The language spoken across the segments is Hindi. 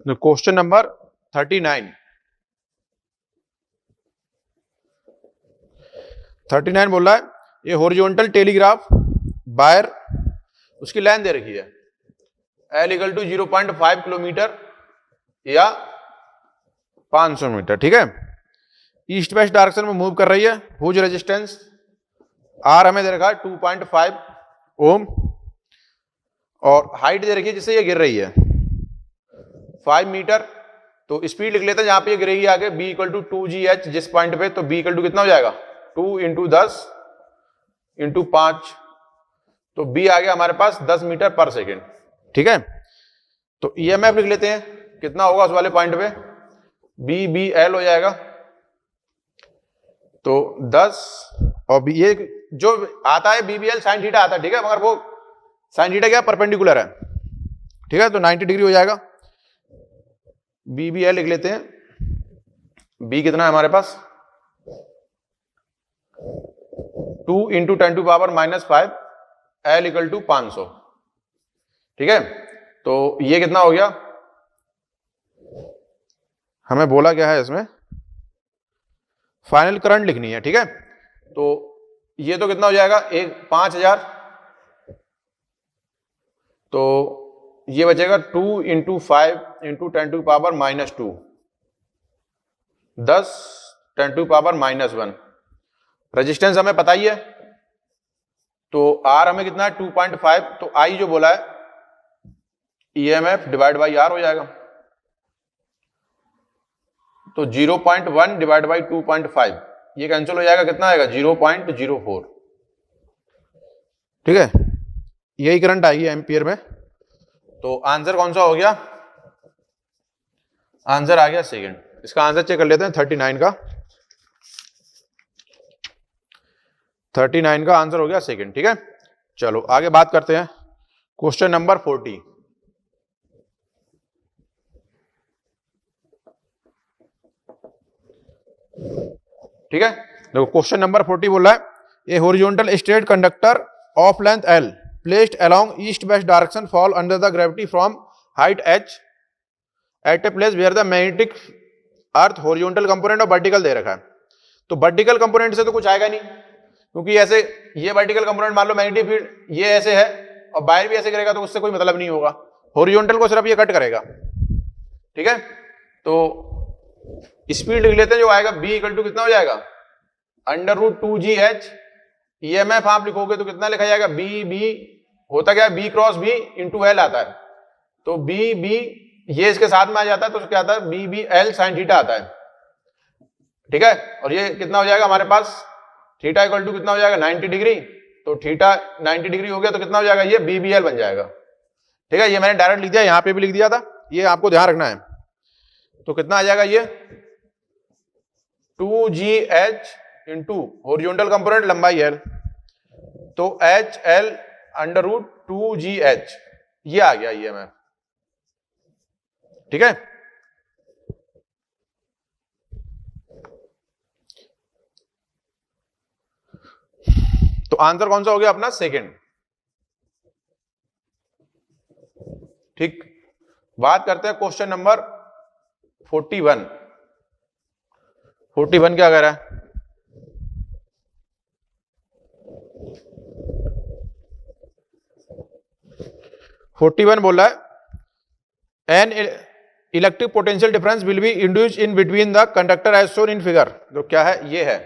क्वेश्चन नंबर 39 बोल रहा है ये हॉरिजॉन्टल टेलीग्राफ वायर उसकी लेंथ दे रखी है L इक्वल टू 0.5 किलोमीटर या 500 मीटर, ठीक है। ईस्ट वेस्ट डायरेक्शन में मूव कर रही है। हुज रेजिस्टेंस R हमें दे रखा है 2.5 ओम और हाइट दे रखी है जिससे ये गिर रही है 5 मीटर। तो स्पीड लिख लेते हैं जहां पे ये गिरेगी आगे B इक्वल टू 2GH जिस पॉइंट पे, तो B इक्वल टू कितना हो जाएगा 2 × 10 × 5, तो B आ गया हमारे पास 10 मीटर पर सेकेंड, ठीक है। तो EMF लिख लेते हैं कितना होगा उस वाले पॉइंट पे, BBL हो जाएगा। तो 10 और ये जो आता है BBL साइन थीटा आता है, ठीक है, मगर वो साइन थीटा क्या परपेंडिकुलर है, ठीक है, तो 90 डिग्री हो जाएगा। BBL लिख लेते हैं, B कितना है हमारे पास 2 × 10⁻⁻5 L इक्वल टू 500, ठीक है। तो ये कितना हो गया, हमें बोला क्या है इसमें फाइनल करंट लिखनी है, ठीक है। तो ये तो कितना हो जाएगा 5000, तो ये बचेगा 2 × 5 × 10⁻⁻2 10 10⁻⁻1। रेजिस्टेंस हमें पता ही है, तो R हमें कितना है 2.5, तो I जो बोला है EMF डिवाइड बाई R हो जाएगा, तो 0.1 डिवाइड बाई 2.5 ये कैंसिल हो जाएगा, कितना आएगा 0.04, ठीक है। यही करंट आएगी एम्पियर में। तो आंसर कौन सा हो गया, आंसर आ गया सेकंड। इसका आंसर चेक कर लेते हैं 39 का। 39 का आंसर हो गया सेकंड, ठीक है। चलो आगे बात करते हैं क्वेश्चन नंबर 40। ठीक है, देखो क्वेश्चन नंबर 40 बोल रहा है a horizontal straight conductor of length L placed along east west direction fall under the gravity from height h at a place where the magnetic earth horizontal component और वर्टिकल दे रखा है। तो वर्टिकल कंपोनेंट से तो कुछ आएगा नहीं, क्योंकि ऐसे ये वर्टिकल कंपोनेंट मान लो मैग्नेटिक फील्ड ये ऐसे है और बाहर भी ऐसे करेगा तो उससे कोई मतलब नहीं होगा, हॉरिजॉन्टल को सिर्फ ये कट करेगा, ठीक है। तो स्पीड लिख लेते हैं जो आएगा B इक्वल टू कितना हो जाएगा √2GH। EMF आप लिखोगे तो कितना लिखा जाएगा B होता क्या है B cross B into L आता है, तो B ये इसके साथ में आ जाता है तो क्या आता है BBL साइन थीटा आता है, ठीक है। और ये कितना हो जाएगा हमारे पास थीटा इक्वल टू कितना हो जाएगा 90 डिग्री, तो थीटा 90 डिग्री हो गया तो कितना हो जाएगा ये BBL बन जाएगा, ठीक है। ये मैंने डायरेक्ट लिख दिया, यहां पे भी लिख दिया था, ये आपको ध्यान रखना है। तो कितना आ जाएगा ये 2GH इंटू हॉरिजॉन्टल कंपोनेंट लंबाई L, तो HL √2GH ये आ गया EMF, ठीक है। तो आंसर कौन सा हो गया अपना सेकंड, ठीक। बात करते हैं क्वेश्चन नंबर 41। 41 क्या कह रहा है, बोल रहा है an electric potential difference will be induced in between the conductor as shown in figure. तो क्या है, ये है,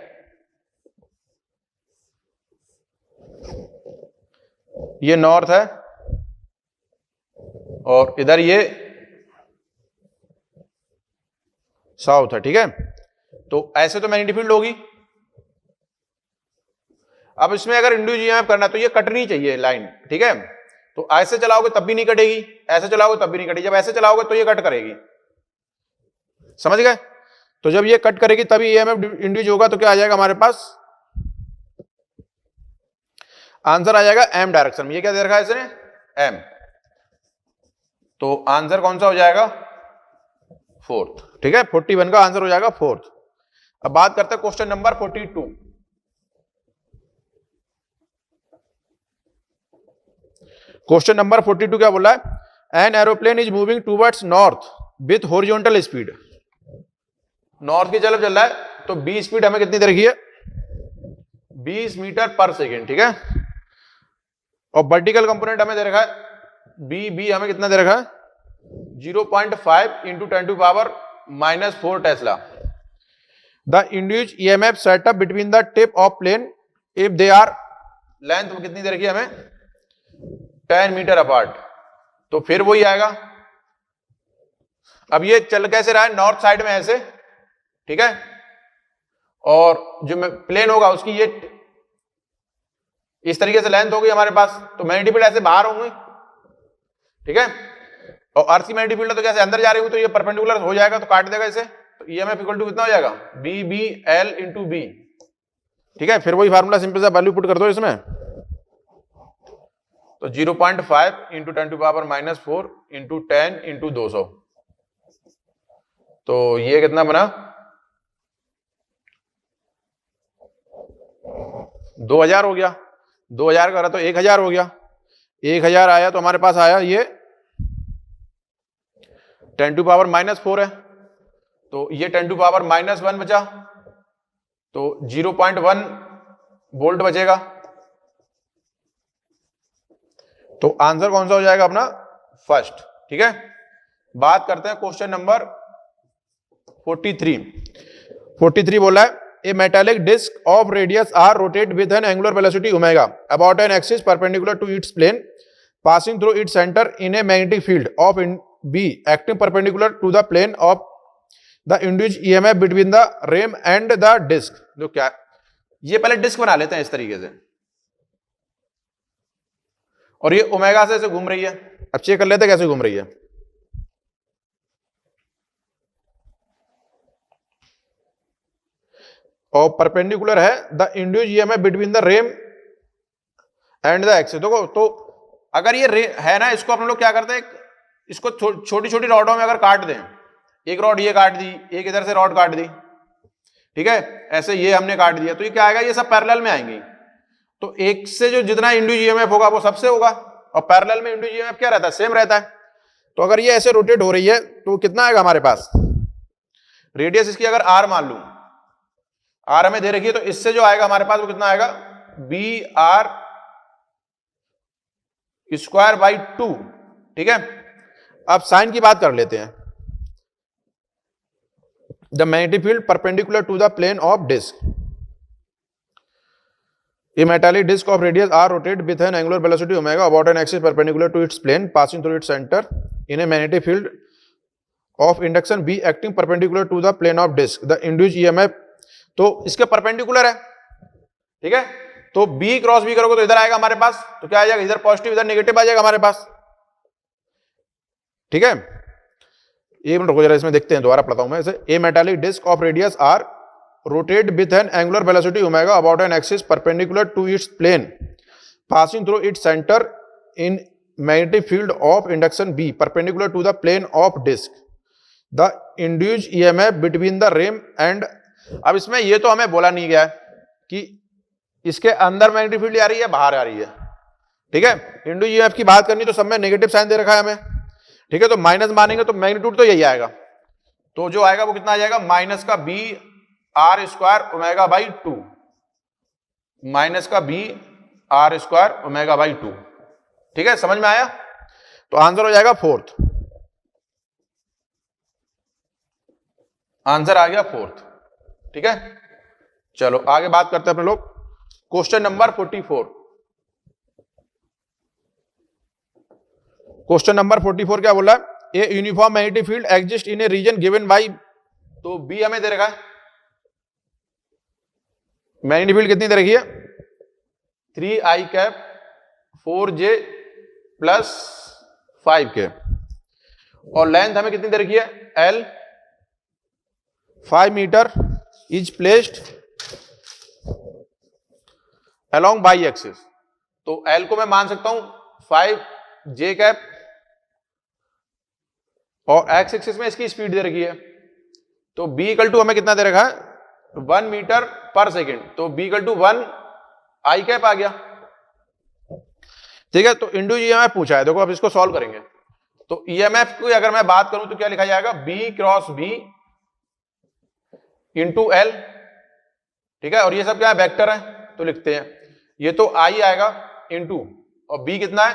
ये नॉर्थ है और इधर ये साउथ है, ठीक है। तो ऐसे तो मैग्नेटिक फील्ड होगी। अब इसमें अगर इंड्यूस ईएमएफ करना है तो ये कटनी चाहिए लाइन, ठीक है। तो ऐसे चलाओगे तब भी नहीं कटेगी, ऐसे चलाओगे तब भी नहीं कटेगी, जब ऐसे चलाओगे तो ये कट करेगी, समझ गए। तो जब ये कट करेगी तभी ईएमएफ इंड्यूस होगा, तो क्या आ जाएगा हमारे पास आंसर आ जाएगा एम डायरेक्शन में। ये क्या दे रखा है इसने एम, तो आंसर कौन सा हो जाएगा फोर्थ, ठीक है। 41 का आंसर हो जाएगा फोर्थ। अब बात करते हैं क्वेश्चन नंबर 42। क्वेश्चन नंबर 42 क्या बोला है, an aeroplane is moving towards north with horizontal speed, north की तरफ चल रहा है तो बी स्पीड हमें कितनी दे रखी है 20 मीटर पर सेकेंड, ठीक है। और वर्टिकल कंपोनेंट हमें दे रखा है बी हमें कितना दे रखा है 0.5 into 10⁻⁻⁴ tesla. The induced EMF setup between the tip of plane if they are, length कितनी दे रखी है हमें 10 मीटर अपार्ट, तो फिर वही आएगा। अब ये चल कैसे रहा है नॉर्थ साइड में ऐसे, ठीक है, और जो प्लेन होगा उसकी ये इस तरीके से लेंथ होगी हमारे पास, तो मैग्नेटिक फील्ड ऐसे बाहर होंगे, ठीक है, और अर्थ की मैग्नेटिक फील्ड तो कैसे अंदर जा रही होगी, तो ये परपेंडिकुलर हो जाएगा तो काट देगा इसे, तो ईएमएफ इक्वल टू कितना हो जाएगा बी एल इंटू बी, ठीक है। फिर वही फार्मूला सिंपल सा वैल्यू पुट कर दो इसमें, तो 0.5 इंटू 10⁻⁻⁴ इंटू 10 इंटू 200, तो ये कितना बना 2000 हो गया, 2000 का रहा तो 1000 हो गया, 1000 आया तो हमारे पास आया ये 10⁻⁻⁴ है, तो ये 10⁻⁻1 बचा, तो 0.1 वोल्ट बचेगा। तो आंसर कौन सा हो जाएगा अपना फर्स्ट, ठीक है। बात करते हैं क्वेश्चन नंबर 43 बोला है a metallic disc of radius R rotate with an angular velocity omega about an axis perpendicular to its plane passing through its centre in a magnetic field of B acting perpendicular to the plane of the induced EMF between the rim and the disc. जो क्या, ये पहले डिस्क बना लेते हैं इस तरीके से, और ये ओमेगा से घूम रही है, अब चेक कर लेते हैं कैसे घूम रही है। और परपेंडिकुलर है the induced EMF between the rim and the axis. देखो तो अगर ये है ना, इसको अपन लोग क्या करते हैं, इसको छोटी छोटी रॉडों में अगर काट दें, एक रॉड ये काट दी, एक इधर से रॉड काट दी, ठीक है, ऐसे ये हमने काट दिया, तो ये क्या आएगा, ये सब पैरेलल में आएंगी, तो एक से जो जितना इंड्यूस्ड ईएमएफ होगा वो सबसे होगा, और पैरेलल में इंड्यूस्ड ईएमएफ क्या रहता है सेम रहता है। तो अगर ये ऐसे रोटेट हो रही है तो कितना आएगा हमारे पास, रेडियस इसकी अगर आर मान लूं, आर हमें दे रखी है, तो इससे जो आएगा हमारे पास वो कितना आएगा बी आर स्क्वायर बाई 2, ठीक है। अब साइन की बात कर लेते हैं। The magnetic field perpendicular to the plane of disc, a metallic disc of radius r rotate with an angular velocity omega about an axis perpendicular to its plane passing through its center in a magnetic field of induction b acting perpendicular to the plane of disc the induced emf, तो इसके परपेंडिकुलर है, ठीक है, तो b क्रॉस b करोगे तो इधर आएगा हमारे पास, तो क्या आ जाएगा इधर पॉजिटिव इधर नेगेटिव आ जाएगा हमारे पास, ठीक है। एक मिनट रुको जरा, इसमें देखते हैं, दोबारा पढ़ता हूं मैं इसे। A metallic disc of radius r rotate with an angular velocity omega about an axis perpendicular to its plane passing through its center in magnetic field of induction B perpendicular to the plane of disc the induced EMF between the rim and, अब इसमें ये तो हमें बोला नहीं गया है कि इसके अंदर मैग्नेटिक फील्ड आ रही है बाहर आ रही है, ठीक है। इंड्यूस्ड ईएमएफ की बात करनी तो सब में नेगेटिव साइन दे रखा है हमें, ठीक है, तो माइनस मानेंगे तो मैग्नीट्यूड तो यही आएगा, तो जो आएगा वो कितना आ जाएगा माइनस का B R square omega by 2, minus का B R square omega by 2, ठीक है, समझ में आया। तो आंसर हो जाएगा फोर्थ, आंसर आ गया फोर्थ, ठीक है। चलो आगे बात करते हैं अपने लोग क्वेश्चन नंबर 44। क्वेश्चन नंबर 44 क्या बोला है, a uniform magnetic field exist in a region given by, तो बी हमें दे रखा है, मैग्नेटिक फील्ड कितनी दे रखी है 3i cap 4j plus 5k, और लेंथ हमें कितनी दे रखी है L 5 metre is placed along by axis, तो L को मैं मान सकता हूं 5j कैप, और एक्स एक्सिस में इसकी स्पीड दे रखी है, तो b इक्वल टू हमें कितना दे रखा है 1 मीटर पर सेकेंड, तो b equal to 1 I cap आ गया, ठीक है। तो इंड्यूस्ड ईएमएफ पूछा है, देखो अब इसको सॉल्व करेंगे। तो ईएमएफ की अगर मैं बात करूं तो क्या लिखा जाएगा, B cross B into L, ठीक है। और ये सब क्या है, वेक्टर है, तो लिखते हैं ये तो आई आएगा इंटू, और बी कितना है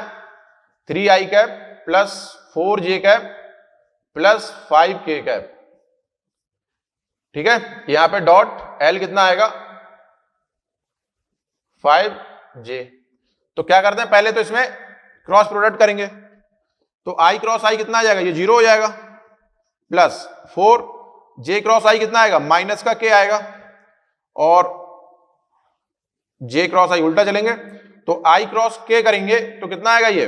3i cap plus 4j cap plus 5k cap, ठीक है। यहां पे डॉट एल कितना आएगा 5j। तो क्या करते हैं, पहले तो इसमें क्रॉस प्रोडक्ट करेंगे, तो i क्रॉस i कितना आ जाएगा, ये 0 हो जाएगा, प्लस 4j क्रॉस i कितना आएगा, माइनस का k आएगा, और j क्रॉस i उल्टा चलेंगे, तो i क्रॉस k करेंगे तो कितना आएगा, ये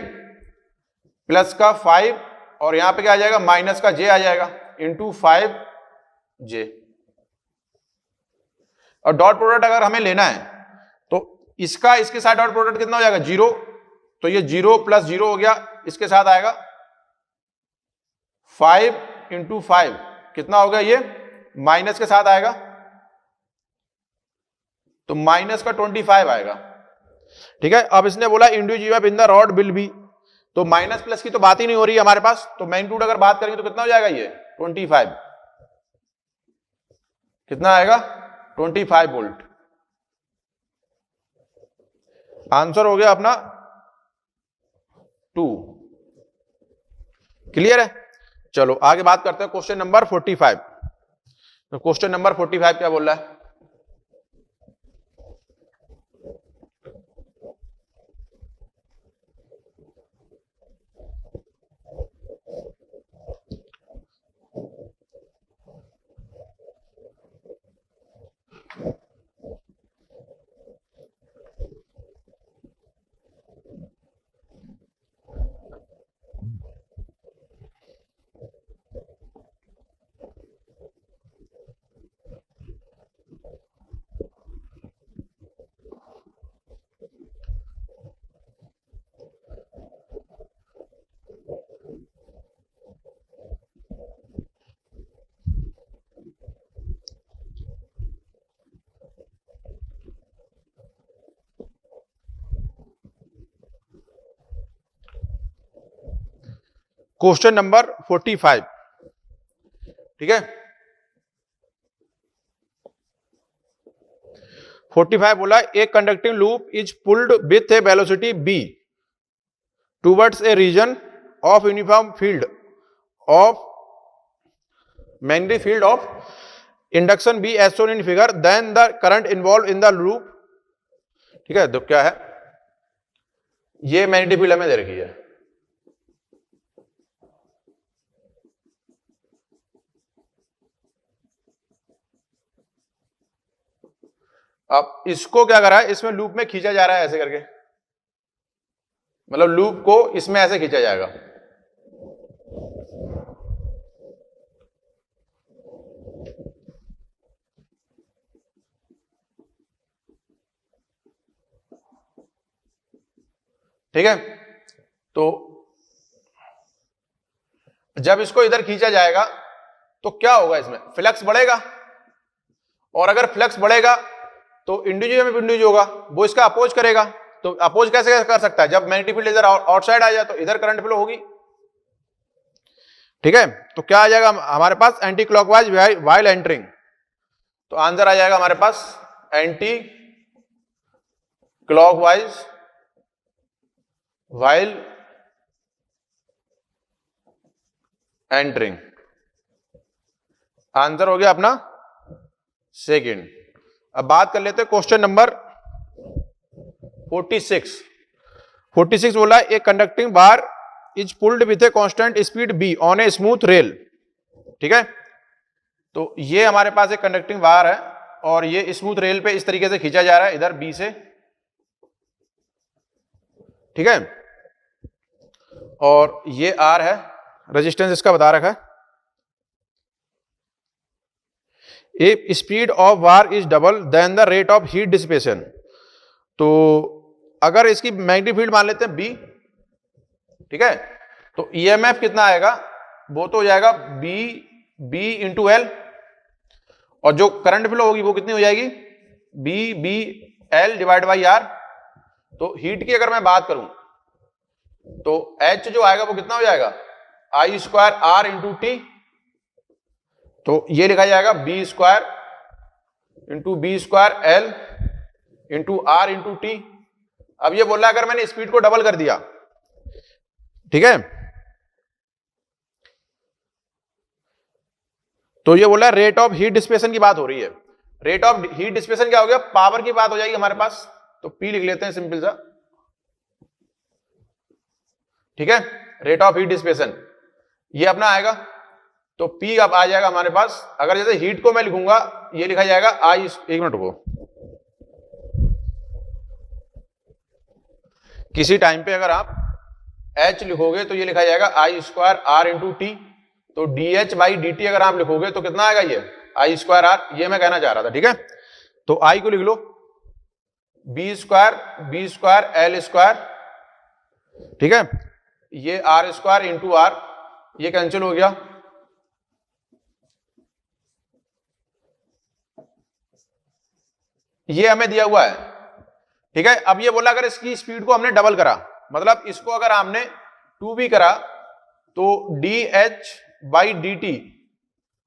प्लस का 5, और यहां पे क्या आ जाएगा, माइनस का j आ जाएगा इंटू 5j। और डॉट प्रोडक्ट अगर हमें लेना है तो इसका इसके साथ डॉट प्रोडक्ट कितना हो जाएगा 0, तो ये 0 प्लस 0 हो गया, इसके साथ आएगा 5 इंटू 5 कितना हो गया, ये माइनस के साथ आएगा तो माइनस का 25 आएगा, ठीक है। अब इसने बोला individual in the rod will be, तो माइनस प्लस की तो बात ही नहीं हो रही है हमारे पास, तो मैग्नीट्यूड अगर बात करेंगे तो कितना हो जाएगा, ये 25 कितना आएगा 25 वोल्ट। आंसर हो गया अपना 2। क्लियर है। चलो आगे बात करते हैं क्वेश्चन नंबर 45। तो क्वेश्चन नंबर 45 क्या बोल रहा है, क्वेश्चन नंबर 45, ठीक है। 45 बोला a conducting loop is pulled with a velocity b towards a region of uniform field of magnetic field of induction b as shown in figure, then the current involve in the loop, ठीक है। तो क्या है, ये मैग्नेटिक फील्ड हमें दे रखी है, अब इसको क्या करा है, इसमें लूप में खींचा जा रहा है ऐसे करके, मतलब लूप को इसमें ऐसे खींचा जाएगा, ठीक है। तो जब इसको इधर खींचा जाएगा तो क्या होगा, इसमें फ्लक्स बढ़ेगा, और अगर फ्लक्स बढ़ेगा तो इंडिविजुअल में इंडिविजुअल होगा, वो इसका अपोज करेगा। तो अपोज कैसे कर सकता है, जब मैग्नेटिक फील्ड इधर आउटसाइड आ जाए तो इधर करंट फ्लो होगी, ठीक है। तो क्या आ जाएगा हमारे पास, एंटी क्लॉकवाइज व्हाइल एंटरिंग, तो आंसर आ जाएगा हमारे पास anti clockwise while entering, answer हो गया अपना सेकंड। अब बात कर लेते हैं क्वेश्चन नंबर 46। 46 बोला a conducting bar is pulled with a constant speed b on a smooth rail, ठीक है। तो ये हमारे पास एक कंडक्टिंग बार है और ये स्मूथ रेल पे इस तरीके से खींचा जा रहा है इधर b से, ठीक है। और ये r है, रेजिस्टेंस इसका बता रखा है। If speed of bar is double than the rate of heat dissipation, तो अगर इसकी मैग्नेटिक फील्ड मान लेते हैं B, ठीक है, तो EMF कितना आएगा, वो तो हो जाएगा B इंटू एल, और जो करंट फ्लो होगी वो कितनी हो जाएगी B L divide by R। तो हीट की अगर मैं बात करूं तो H जो आएगा वो कितना हो जाएगा I square R into T, तो ये लिखा जाएगा B square into B square L into R into T. अब ये बोल रहा है अगर मैंने स्पीड को डबल कर दिया, ठीक है, तो ये बोल रहा है रेट ऑफ हीट डिसिपेशन की बात हो रही है। रेट ऑफ हीट डिसिपेशन क्या हो गया, पावर की बात हो जाएगी हमारे पास, तो पी लिख लेते हैं सिंपल सा, ठीक है। रेट ऑफ हीट डिसिपेशन ये अपना आएगा, तो पी अब आ जाएगा हमारे पास। अगर जैसे हीट को मैं लिखूंगा, ये लिखा जाएगा आई, एक मिनट रुको, किसी टाइम पे अगर आप H लिखोगे तो ये लिखा जाएगा I square R into T, तो D H by D T अगर आप लिखोगे तो कितना आएगा, ये आई स्क्वायर आर, ये मैं कहना चाह रहा था, ठीक है। तो आई को लिख लो बी स्क्वायर एल स्क्वायर, ठीक है, ये आर स्क्वायर इंटू आर, ये कैंसिल हो गया, ये हमें दिया हुआ है, ठीक है। अब ये बोला अगर इसकी स्पीड को हमने डबल करा, मतलब इसको अगर हमने 2b करा, तो D H by D T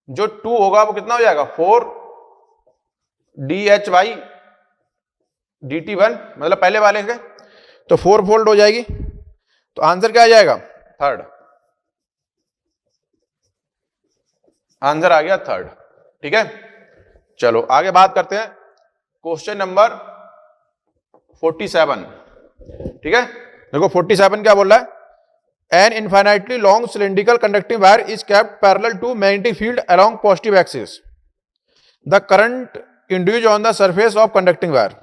जो 2 होगा वो कितना हो जाएगा 4 D H by D T 1, मतलब पहले वाले के, तो 4 फोल्ड हो जाएगी, तो आंसर क्या आ जाएगा, थर्ड। आंसर आ गया थर्ड, ठीक है। चलो आगे बात करते हैं क्वेश्चन नंबर 47, ठीक है। देखो 47 क्या बोल रहा है, an infinitely long cylindrical conducting wire is kept parallel to magnetic field along positive axis, the current induced on the surface of conducting wire.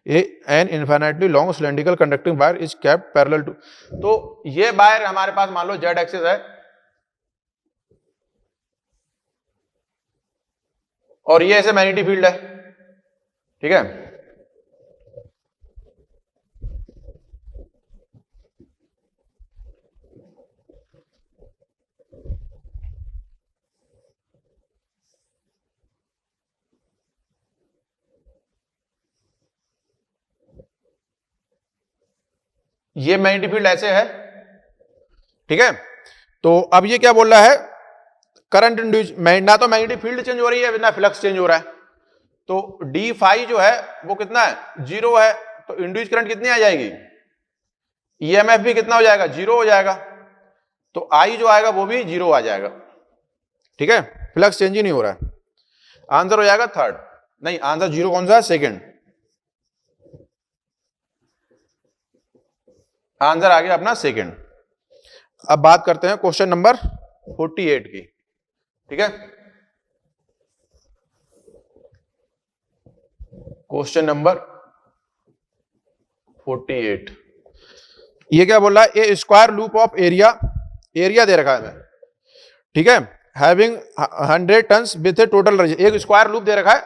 An infinitely long cylindrical conducting wire is kept parallel to, तो ये वायर हमारे पास मान लो जेड एक्सिस है, और ये ऐसे मैग्नेटिक फील्ड है, ठीक है। ये मैग्नेटिक फील्ड ऐसे है, ठीक है। तो अब ये क्या बोल रहा है, करंट इंड्यूस, ना तो मैग्नेटिक फील्ड चेंज हो रही है ना फ्लक्स चेंज हो रहा है, तो डी फाई जो है वो कितना है, 0 है, तो इंड्यूस करंट कितनी आ जाएगी, ईएमएफ भी कितना हो जाएगा, 0 हो जाएगा, तो आई जो आएगा वो भी 0 आ जाएगा, ठीक है, फ्लक्स चेंज ही नहीं हो रहा है। आंसर हो जाएगा थर्ड, नहीं आंसर 0 कौन सा है, सेकेंड। आंसर आ गया अपना सेकेंड। अब बात करते हैं क्वेश्चन नंबर 48 की, ठीक है। क्वेश्चन नंबर 48, ये क्या बोल रहा है, a square loop of area, area दे रखा है हमें, ठीक है, having 100 turns with a total, एक स्क्वायर लूप दे रखा है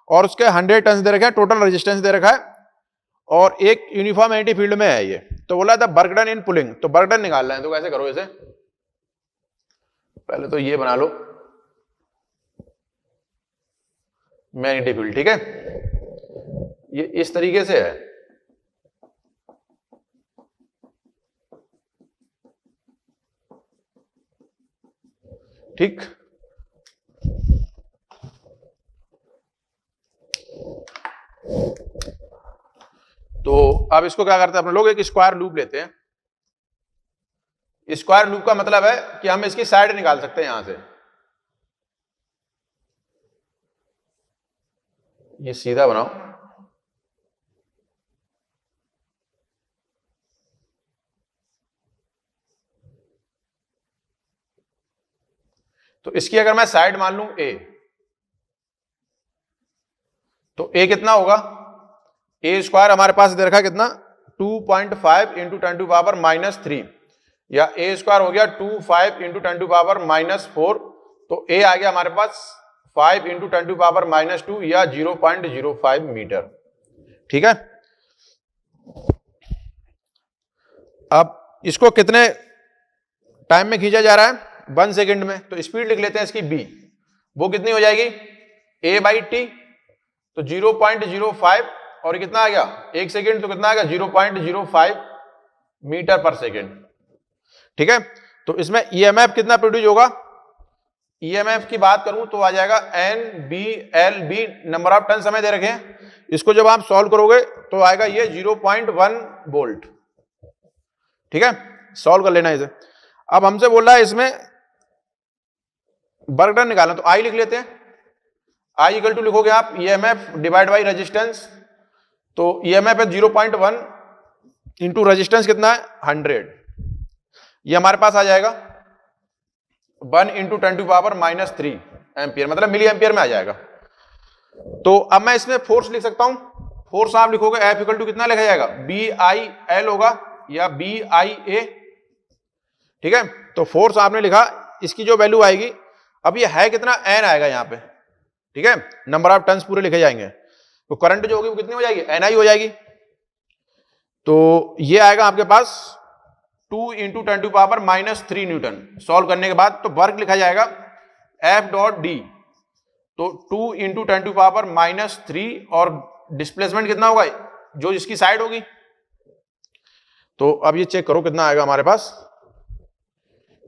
और उसके 100 टन्स दे रखे हैं, टोटल रेजिस्टेंस दे रखा है, और एक यूनिफॉर्म मैग्नेटिक फील्ड में है ये, तो बोला था वर्क डन इन पुलिंग, तो वर्क डन निकालना है, तो कैसे करो इसे, पहले तो ये बना लो मैग्नेटिक फील्ड, ठीक है, ये इस तरीके से है, ठीक। तो अब इसको क्या करते हैं अपने लोग, एक स्क्वायर लूप लेते हैं। स्क्वायर लूप का मतलब है कि हम इसकी साइड निकाल सकते हैं यहां से, ये सीधा बनाओ, तो इसकी अगर मैं साइड मान लूं ए, तो ए कितना होगा, ए स्क्वायर हमारे पास दे रखा है कितना 2.5 इंटू 10 टू पावर -3, या ए स्क्वायर हो गया 25 इंटू 10 टू पावर -4, तो ए आ गया हमारे पास 5 इंटू 10 टू पावर -2 या 0.05 मीटर, ठीक है। अब इसको कितने टाइम में खींचा जा रहा है, 1 सेकेंड में, तो स्पीड लिख लेते हैं इसकी बी, वो कितनी हो जाएगी ए बाई टी, तो 0.05, और कितना आ गया 1 सेकेंड, तो कितना आ गया 0.05 मीटर पर सेकेंड, ठीक है। तो इसमें ईएमएफ कितना प्रोड्यूस होगा, ईएमएफ की बात करूं तो आ जाएगा N B L B, number of turn समय दे रखे हैं, इसको जब आप सॉल्व करोगे तो आएगा ये 0.1 वोल्ट। ठीक है, सॉल्व कर लेना इसे। अब हमसे बोल रहा है इसमें वर्क डन निकालना, तो आई लिख लेते हैं। आई इक्वल टू लिखोगे आप ईएमएफ डिवाइड बाई रेजिस्टेंस, तो ईएमएफ है 0.1 इंटू रेजिस्टेंस कितना है 100, ये हमारे पास आ जाएगा 1 इंटू 10⁻³ एम्पियर, मतलब मिली एम्पियर में आ जाएगा। तो अब मैं इसमें फोर्स लिख सकता हूं, फोर्स आप लिखोगे एफ इक्वल टू कितना लिखा जाएगा, बी आई एल होगा या बी आई ए। ठीक है, तो फोर्स आपने लिखा, इसकी जो वैल्यू आएगी, अब ये है कितना, एन आएगा यहाँ पे। ठीक है, नंबर ऑफ टन्स पूरे लिखे जाएंगे, तो करंट जो होगी वो कितनी हो जाएगी, एन आई हो जाएगी। तो ये आएगा आपके पास 2 इंटू 10⁻³ न्यूटन। सॉल्व करने के बाद तो वर्क लिखा जाएगा एफ डॉट डी, तो 2 इंटू 10⁻³ और डिस्प्लेसमेंट कितना होगा जो इसकी साइड होगी। तो अब ये चेक करो कितना आएगा हमारे पास,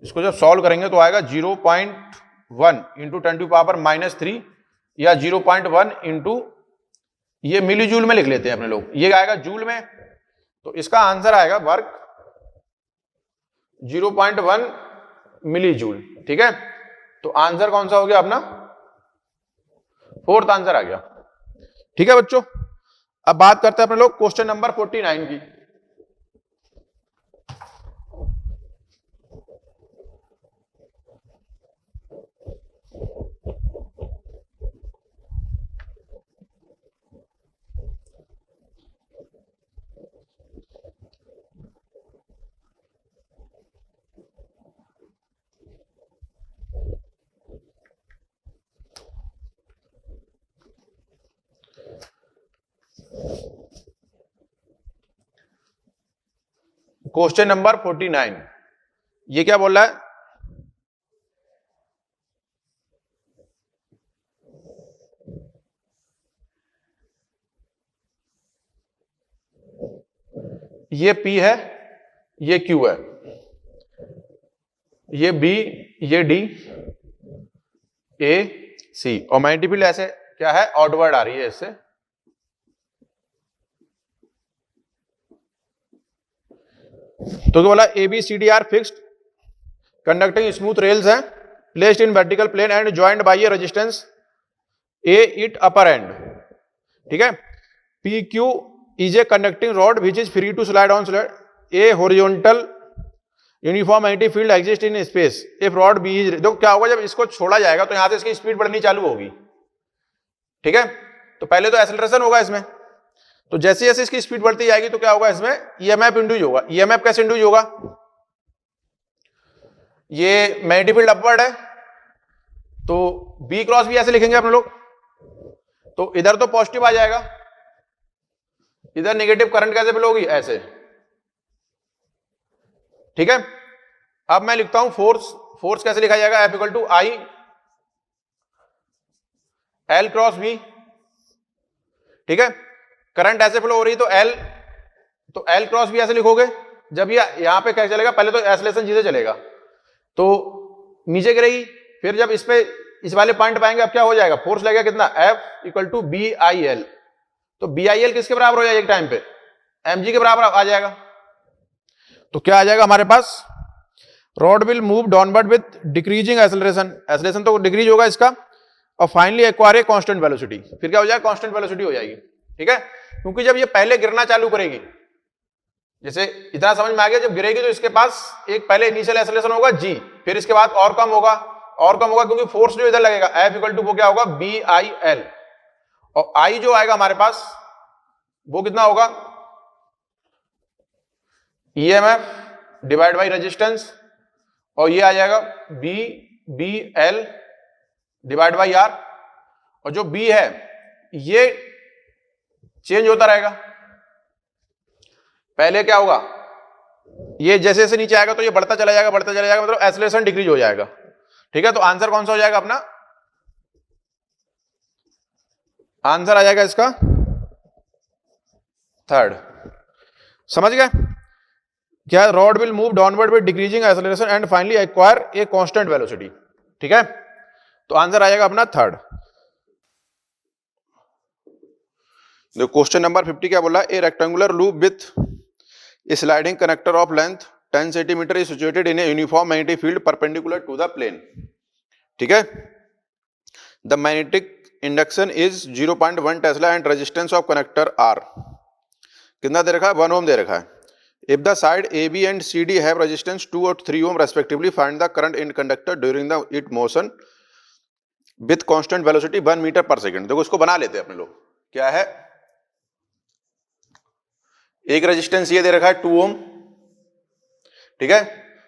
इसको जब सॉल्व करेंगे तो आएगा 0.1 इंटू 10⁻³ या 0.1 इंटू, ये मिली जूल में लिख लेते हैं अपने लोग, ये आएगा जूल में। तो इसका आंसर आएगा वर्क 0.1 मिली जूल। ठीक है, तो आंसर कौन सा हो गया अपना, फोर्थ आंसर आ गया। ठीक है बच्चों, अब बात करते हैं अपने लोग क्वेश्चन नंबर 49 की। क्वेश्चन नंबर 49, ये क्या बोल रहा है, ये P है, ये Q है, ये B, ये D, A, C, और मैग्नेटिक फील्ड ऐसे क्या है, आउटवर्ड आ रही है इससे। तो क्या बोला, ABCD are fixed conducting smooth rails हैं, placed in vertical plane and joint by a resistance a at upper end. ठीक है, PQ is a conducting rod which is free to slide on slide, a horizontal uniform magnetic field exist in space if rod be is. तो क्या होगा, जब इसको छोड़ा जाएगा तो यहां से इसकी स्पीड बढ़नी चालू होगी। ठीक है, तो पहले तो एक्सेलरेशन होगा इसमें, तो जैसे जैसे इसकी स्पीड बढ़ती जाएगी तो क्या होगा, इसमें ईएमएफ इंड्यूस होगा। ईएमएफ कैसे इंड्यूस होगा, ये मैग्नेटिक फील्ड अपवर्ड है, तो बी क्रॉस भी ऐसे लिखेंगे अपने लोग, तो इधर तो पॉजिटिव आ जाएगा, इधर नेगेटिव करंट कैसे फ्लो होगी, ऐसे। ठीक है, अब मैं लिखता हूं फोर्स, फोर्स कैसे लिखा जाएगा, F equal to I L cross B. ठीक है, करंट ऐसे फ्लो हो रही तो एल क्रॉस बी ऐसे लिखोगे, जब ये यहां पे क्या चलेगा, पहले तो एक्सेलरेशन जीरो चलेगा तो नीचे गिरेगी, फिर जब इस पे इस वाले पॉइंट पाएंगे अब क्या हो जाएगा, फोर्स लगेगा कितना, F equal to B I L. तो बी आई एल किसके बराबर हो जाएगा एक टाइम पे, mg के बराबर आ जाएगा। तो क्या आ जाएगा हमारे पास, rod will move downward with decreasing acceleration, acceleration तो डिक्रीज होगा इसका, और finally acquire a constant velocity, फिर क्या हो जाएगा, कांस्टेंट वेलोसिटी हो जाएगी। ठीक है, क्योंकि जब ये पहले गिरना चालू करेगी, जैसे इतना समझ में आ गया, जब गिरेगी तो इसके पास एक पहले इनिशियल एक्सेलरेशन होगा g, फिर इसके बाद और कम होगा, और कम होगा, क्योंकि फोर्स जो इधर लगेगा F इक्वल टू वो क्या होगा, बी आई एल, और I जो आएगा हमारे पास वो कितना होगा, EMF डिवाइड बाई रेजिस्टेंस, और ये आ जाएगा B L divide by R, और जो B है ये चेंज होता रहेगा। पहले क्या होगा, ये जैसे जैसे नीचे आएगा तो ये बढ़ता चला जाएगा, बढ़ता चला जाएगा, मतलब एक्सेलरेशन डिक्रीज हो जाएगा। ठीक है, तो आंसर कौन सा हो जाएगा अपना, आंसर आ जाएगा इसका थर्ड। समझ गए, क्या, rod will move downward with decreasing acceleration and finally acquire a constant velocity. ठीक है, तो आंसर आएगा अपना थर्ड। देखो क्वेश्चन नंबर 50 क्या बोला, a rectangular loop with a sliding connector of length 10 centimetre is situated in a uniform magnetic field perpendicular to the plane. ठीक है, the magnetic induction is 0.1 tesla and resistance of connector are कितना दे रखा है, 1 ओम दे रखा है। If the side A B and C D have resistance 2 और 3 ohm respectively, find the current in conductor during the it motion with constant velocity 1 metre per second. देखो इसको बना लेते हैं अपने लोग। क्या है, एक रेजिस्टेंस ये दे रखा है 2 ओम, ठीक है,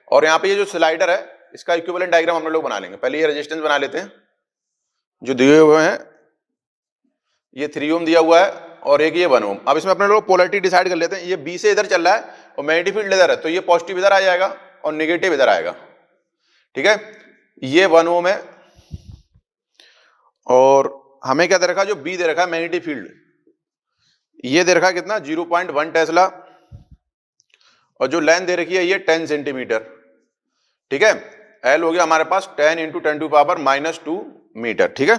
और यहां पे ये जो स्लाइडर है इसका इक्विवेलेंट डायग्राम हम लोग बना लेंगे। पहले ये रेजिस्टेंस बना लेते हैं जो दिए हुए हैं, ये 3 ओम दिया हुआ है और एक ये 1 ओम। अब इसमें अपने लोग पोलैरिटी डिसाइड कर लेते हैं। ये बी से इधर चल रहा है और मैग्नेटिक फील्ड इधर है, तो ये पॉजिटिव इधर आ जाएगा और नेगेटिव इधर आएगा। ठीक है, ये 1 ओम है और हमें क्या दे रखा है, जो बी दे रखा है मैग्नेटिक फील्ड, ये दे रखा है कितना, 0.1 टेस्ला, और जो लेंथ दे रखी है ये 10 सेंटीमीटर। ठीक है, एल हो गया हमारे पास 10 × 10⁻⁻2 मीटर। ठीक है,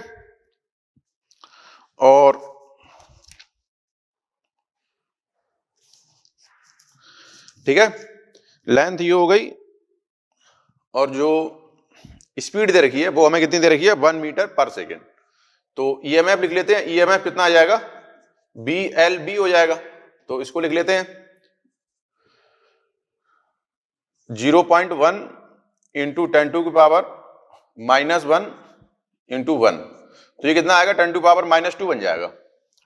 और ठीक है, लेंथ ये हो गई और जो स्पीड दे रखी है वो हमें कितनी दे रखी है, 1 मीटर पर सेकेंड। तो ईएमएफ लिख लेते हैं, ईएमएफ कितना आ जाएगा, बी एल बी हो जाएगा। तो इसको लिख लेते हैं 0.1 × 10⁻⁻1 × 1, तो ये कितना आएगा, 10⁻⁻2 बन जाएगा।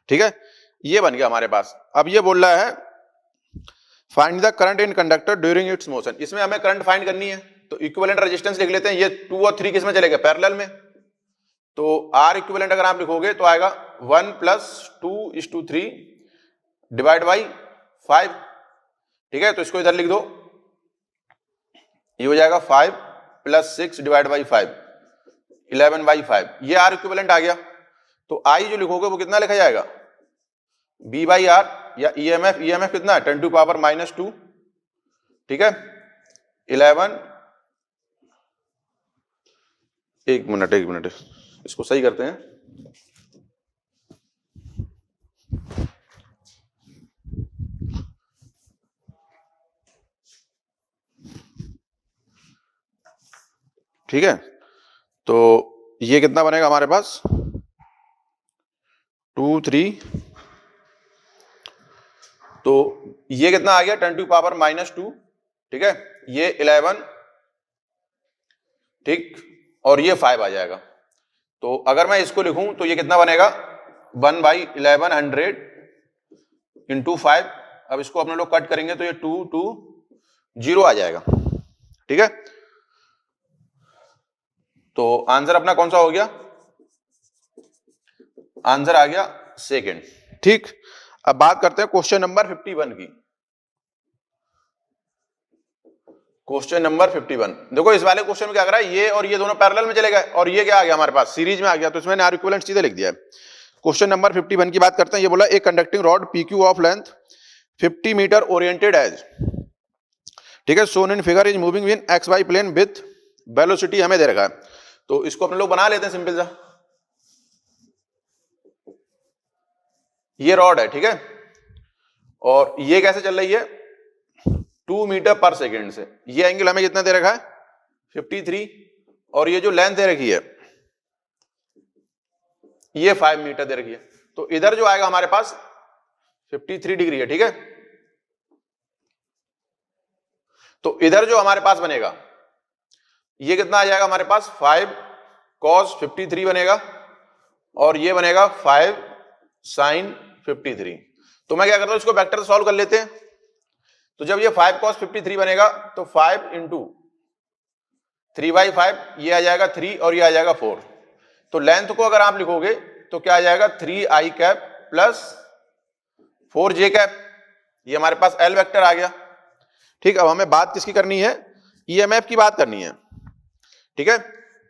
ठीक है, ये बन गया हमारे पास। अब ये बोल रहा है find the current in conductor during its motion. इसमें हमें करंट फाइंड करनी है, तो इक्विवेलेंट रेजिस्टेंस लिख लेते हैं। ये 2 और 3 किस में चलेगा, पैरेलल में, तो आर इक्विवेलेंट अगर आप लिखोगे तो आएगा 1 + 2:3 डिवाइड बाई 5। ठीक है, तो इसको इधर लिख दो, ये हो जाएगा 5 + 6 डिवाइड बाई 5, 11/5। ये आर इक्विवेलेंट आ गया। तो आई जो लिखोगे वो कितना लिखा जाएगा, B/R, या ईएमएफ कितना है, 10⁻⁻2। ठीक है, 11, एक मिनट इसको सही करते हैं। ठीक है, तो ये कितना बनेगा हमारे पास, 2, 3, तो ये कितना आ गया, 10⁻⁻2। ठीक है, ये 11, ठीक, और ये 5 आ जाएगा। तो अगर मैं इसको लिखूं तो ये कितना बनेगा, 1/1100 × 5। अब इसको अपने लोग कट करेंगे तो ये 2, 2, 0 आ जाएगा। ठीक है, तो आंसर अपना कौन सा हो गया, आंसर आ गया सेकंड। ठीक, अब बात करते हैं क्वेश्चन नंबर 51 की। क्वेश्चन नंबर 51, देखो इस वाले क्वेश्चन में क्या कर रहा है, ये और ये दोनों पैरेलल में चले गए और ये क्या आ गया हमारे पास, सीरीज में आ गया, तो इसमें आर इक्विवेलेंट सीधे लिख दिया है। क्वेश्चन नंबर 51 की बात करते हैं। ये बोला एक conducting rod PQ of length 50 metre oriented as, ठीक है, shown in figure is moving in XY plane with velocity हमें दे रखा है। तो इसको अपने लोग बना लेते हैं सिंपल सा। ये रॉड है, ठीक है, और ये कैसे चल रही है, 2 मीटर पर सेकेंड से। ये एंगल हमें कितना दे रखा है, 53, और ये जो लेंथ दे रखी है ये 5 मीटर दे रखी है। तो इधर जो आएगा हमारे पास 53 डिग्री है। ठीक है, तो इधर जो हमारे पास बनेगा ये कितना आ जाएगा हमारे पास, 5 cos 53 बनेगा, और ये बनेगा 5 sin 53। तो मैं क्या करता हूं, इसको वेक्टर से सॉल्व कर लेते हैं। तो जब ये 5 cos 53 बनेगा तो 5 × 3/5, ये आ जाएगा 3 और ये आ जाएगा 4। तो लेंथ को अगर आप लिखोगे तो क्या आ जाएगा, 3i cap plus 4j cap, ये हमारे पास L वेक्टर आ गया। ठीक, अब हमें बात किसकी करनी है, ईएमएफ की बात करनी है। ठीक है,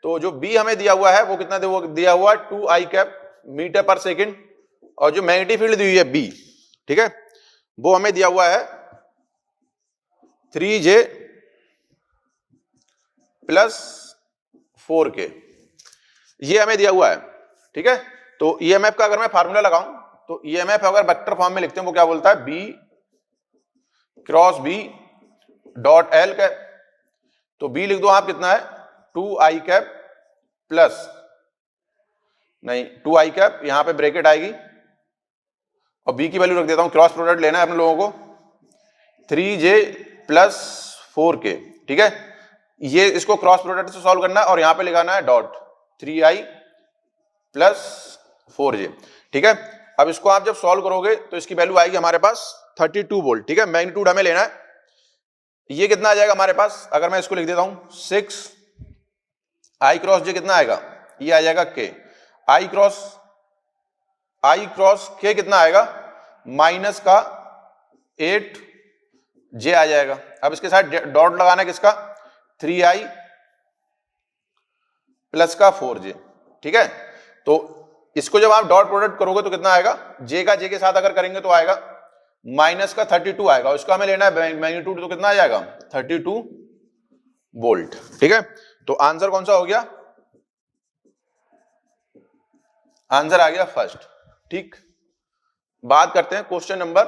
तो जो B हमें दिया हुआ है वो कितना दिया हुआ है, 2i कैप मीटर पर सेकेंड, और जो मैग्नेटिक फील्ड दी हुई है B, ठीक है, वो हमें दिया हुआ है 3J प्लस 4K, ये हमें दिया हुआ है, ठीक है। तो ईएमएफ का अगर मैं फार्मूला लगाऊं तो ईएमएफ अगर वेक्टर फॉर्म में लिखते हैं वो क्या बोलता है, B cross B dot L cap. तो B लिख दो आप, कितना है 2I कैप प्लस, नहीं 2I कैप, यहां पे ब्रैकेट आएगी और B की वैल्यू रख देता हूं, क्रॉस प्रोडक्ट लेना है अपने लोगों को, 3J प्लस 4K, ठीक है। ये इसको क्रॉस प्रोडक्ट से सॉल्व करना है और यहां पे लगाना है डॉट 3I प्लस 4J, ठीक है। अब इसको आप जब सॉल्व करोगे तो इसकी वैल्यू आएगी हमारे पास 32 वोल्ट, ठीक है। मैग्नीट्यूड हमें लेना है, ये कितना आ जाएगा हमारे पास, अगर मैं इसको लिख देता हूं 6I क्रॉस J कितना आएगा, ये आ जाएगा K, I क्रॉस K कितना आएगा, माइनस का 8J आ जाएगा। अब इसके साथ डॉट लगाना है किसका, 3I प्लस का 4J, ठीक है। तो इसको जब आप डॉट प्रोडक्ट करोगे तो कितना आएगा, J का J के साथ अगर करेंगे तो आएगा माइनस का 32 आएगा, उसका हमें लेना है मैग्नीट्यूड, तो कितना आ जाएगा 32 वोल्ट, ठीक है। तो आंसर कौन सा हो गया, आंसर आ गया फर्स्ट, ठीक। बात करते हैं क्वेश्चन नंबर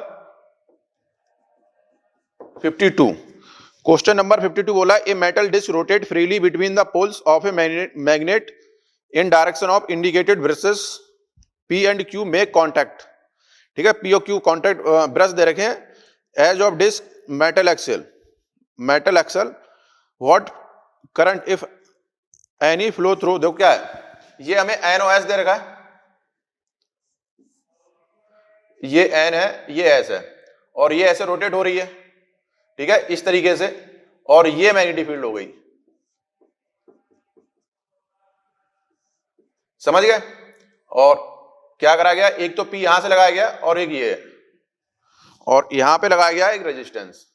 52। क्वेश्चन नंबर 52 बोला, a metal disc rotate freely between the poles of a magnet in direction of indicated brushes P and Q make contact, ठीक है। P और Q कॉन्टैक्ट ब्रश दे रखे हैं, edge of disc metal axle what current if any flow through, देखो क्या है, ये हमें NOS दे रखा है, ये N है, ये S है, और ये ऐसे रोटेट हो रही है, ठीक है, इस तरीके से, और ये मैग्नेटिक फील्ड हो गई, समझ गए। और क्या करा गया, एक तो P यहां से लगाया गया और एक ये, और यहां पे लगाया गया एक रेजिस्टेंस,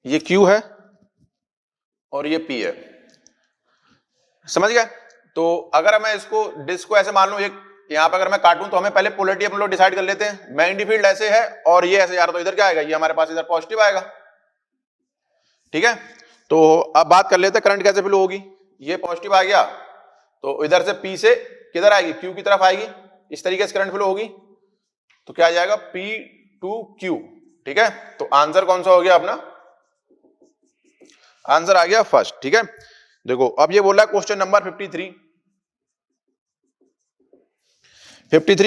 ये Q है और ये P है, समझ गए। तो अगर मैं इसको डिस्क को ऐसे मान लूं, एक यहां पे अगर मैं काटूं तो हमें पहले पोलरिटी अपन लोग डिसाइड कर लेते हैं, मैग्नेटिक फील्ड ऐसे है और ये ऐसे जा रहा, तो इधर क्या आएगा, ये हमारे पास इधर पॉजिटिव आएगा, ठीक है। तो अब बात कर लेते हैं करंट कैसे फ्लो होगी, ये पॉजिटिव आ गया तो इधर से P से किधर आएगी, Q की तरफ आएगी, इस तरीके से करंट फ्लो होगी, तो क्या आ जाएगा P टू Q, ठीक है। तो आंसर कौन सा हो गया अपना, आंसर आ गया फर्स्ट, ठीक है। देखो अब ये बोल रहा है क्वेश्चन नंबर 53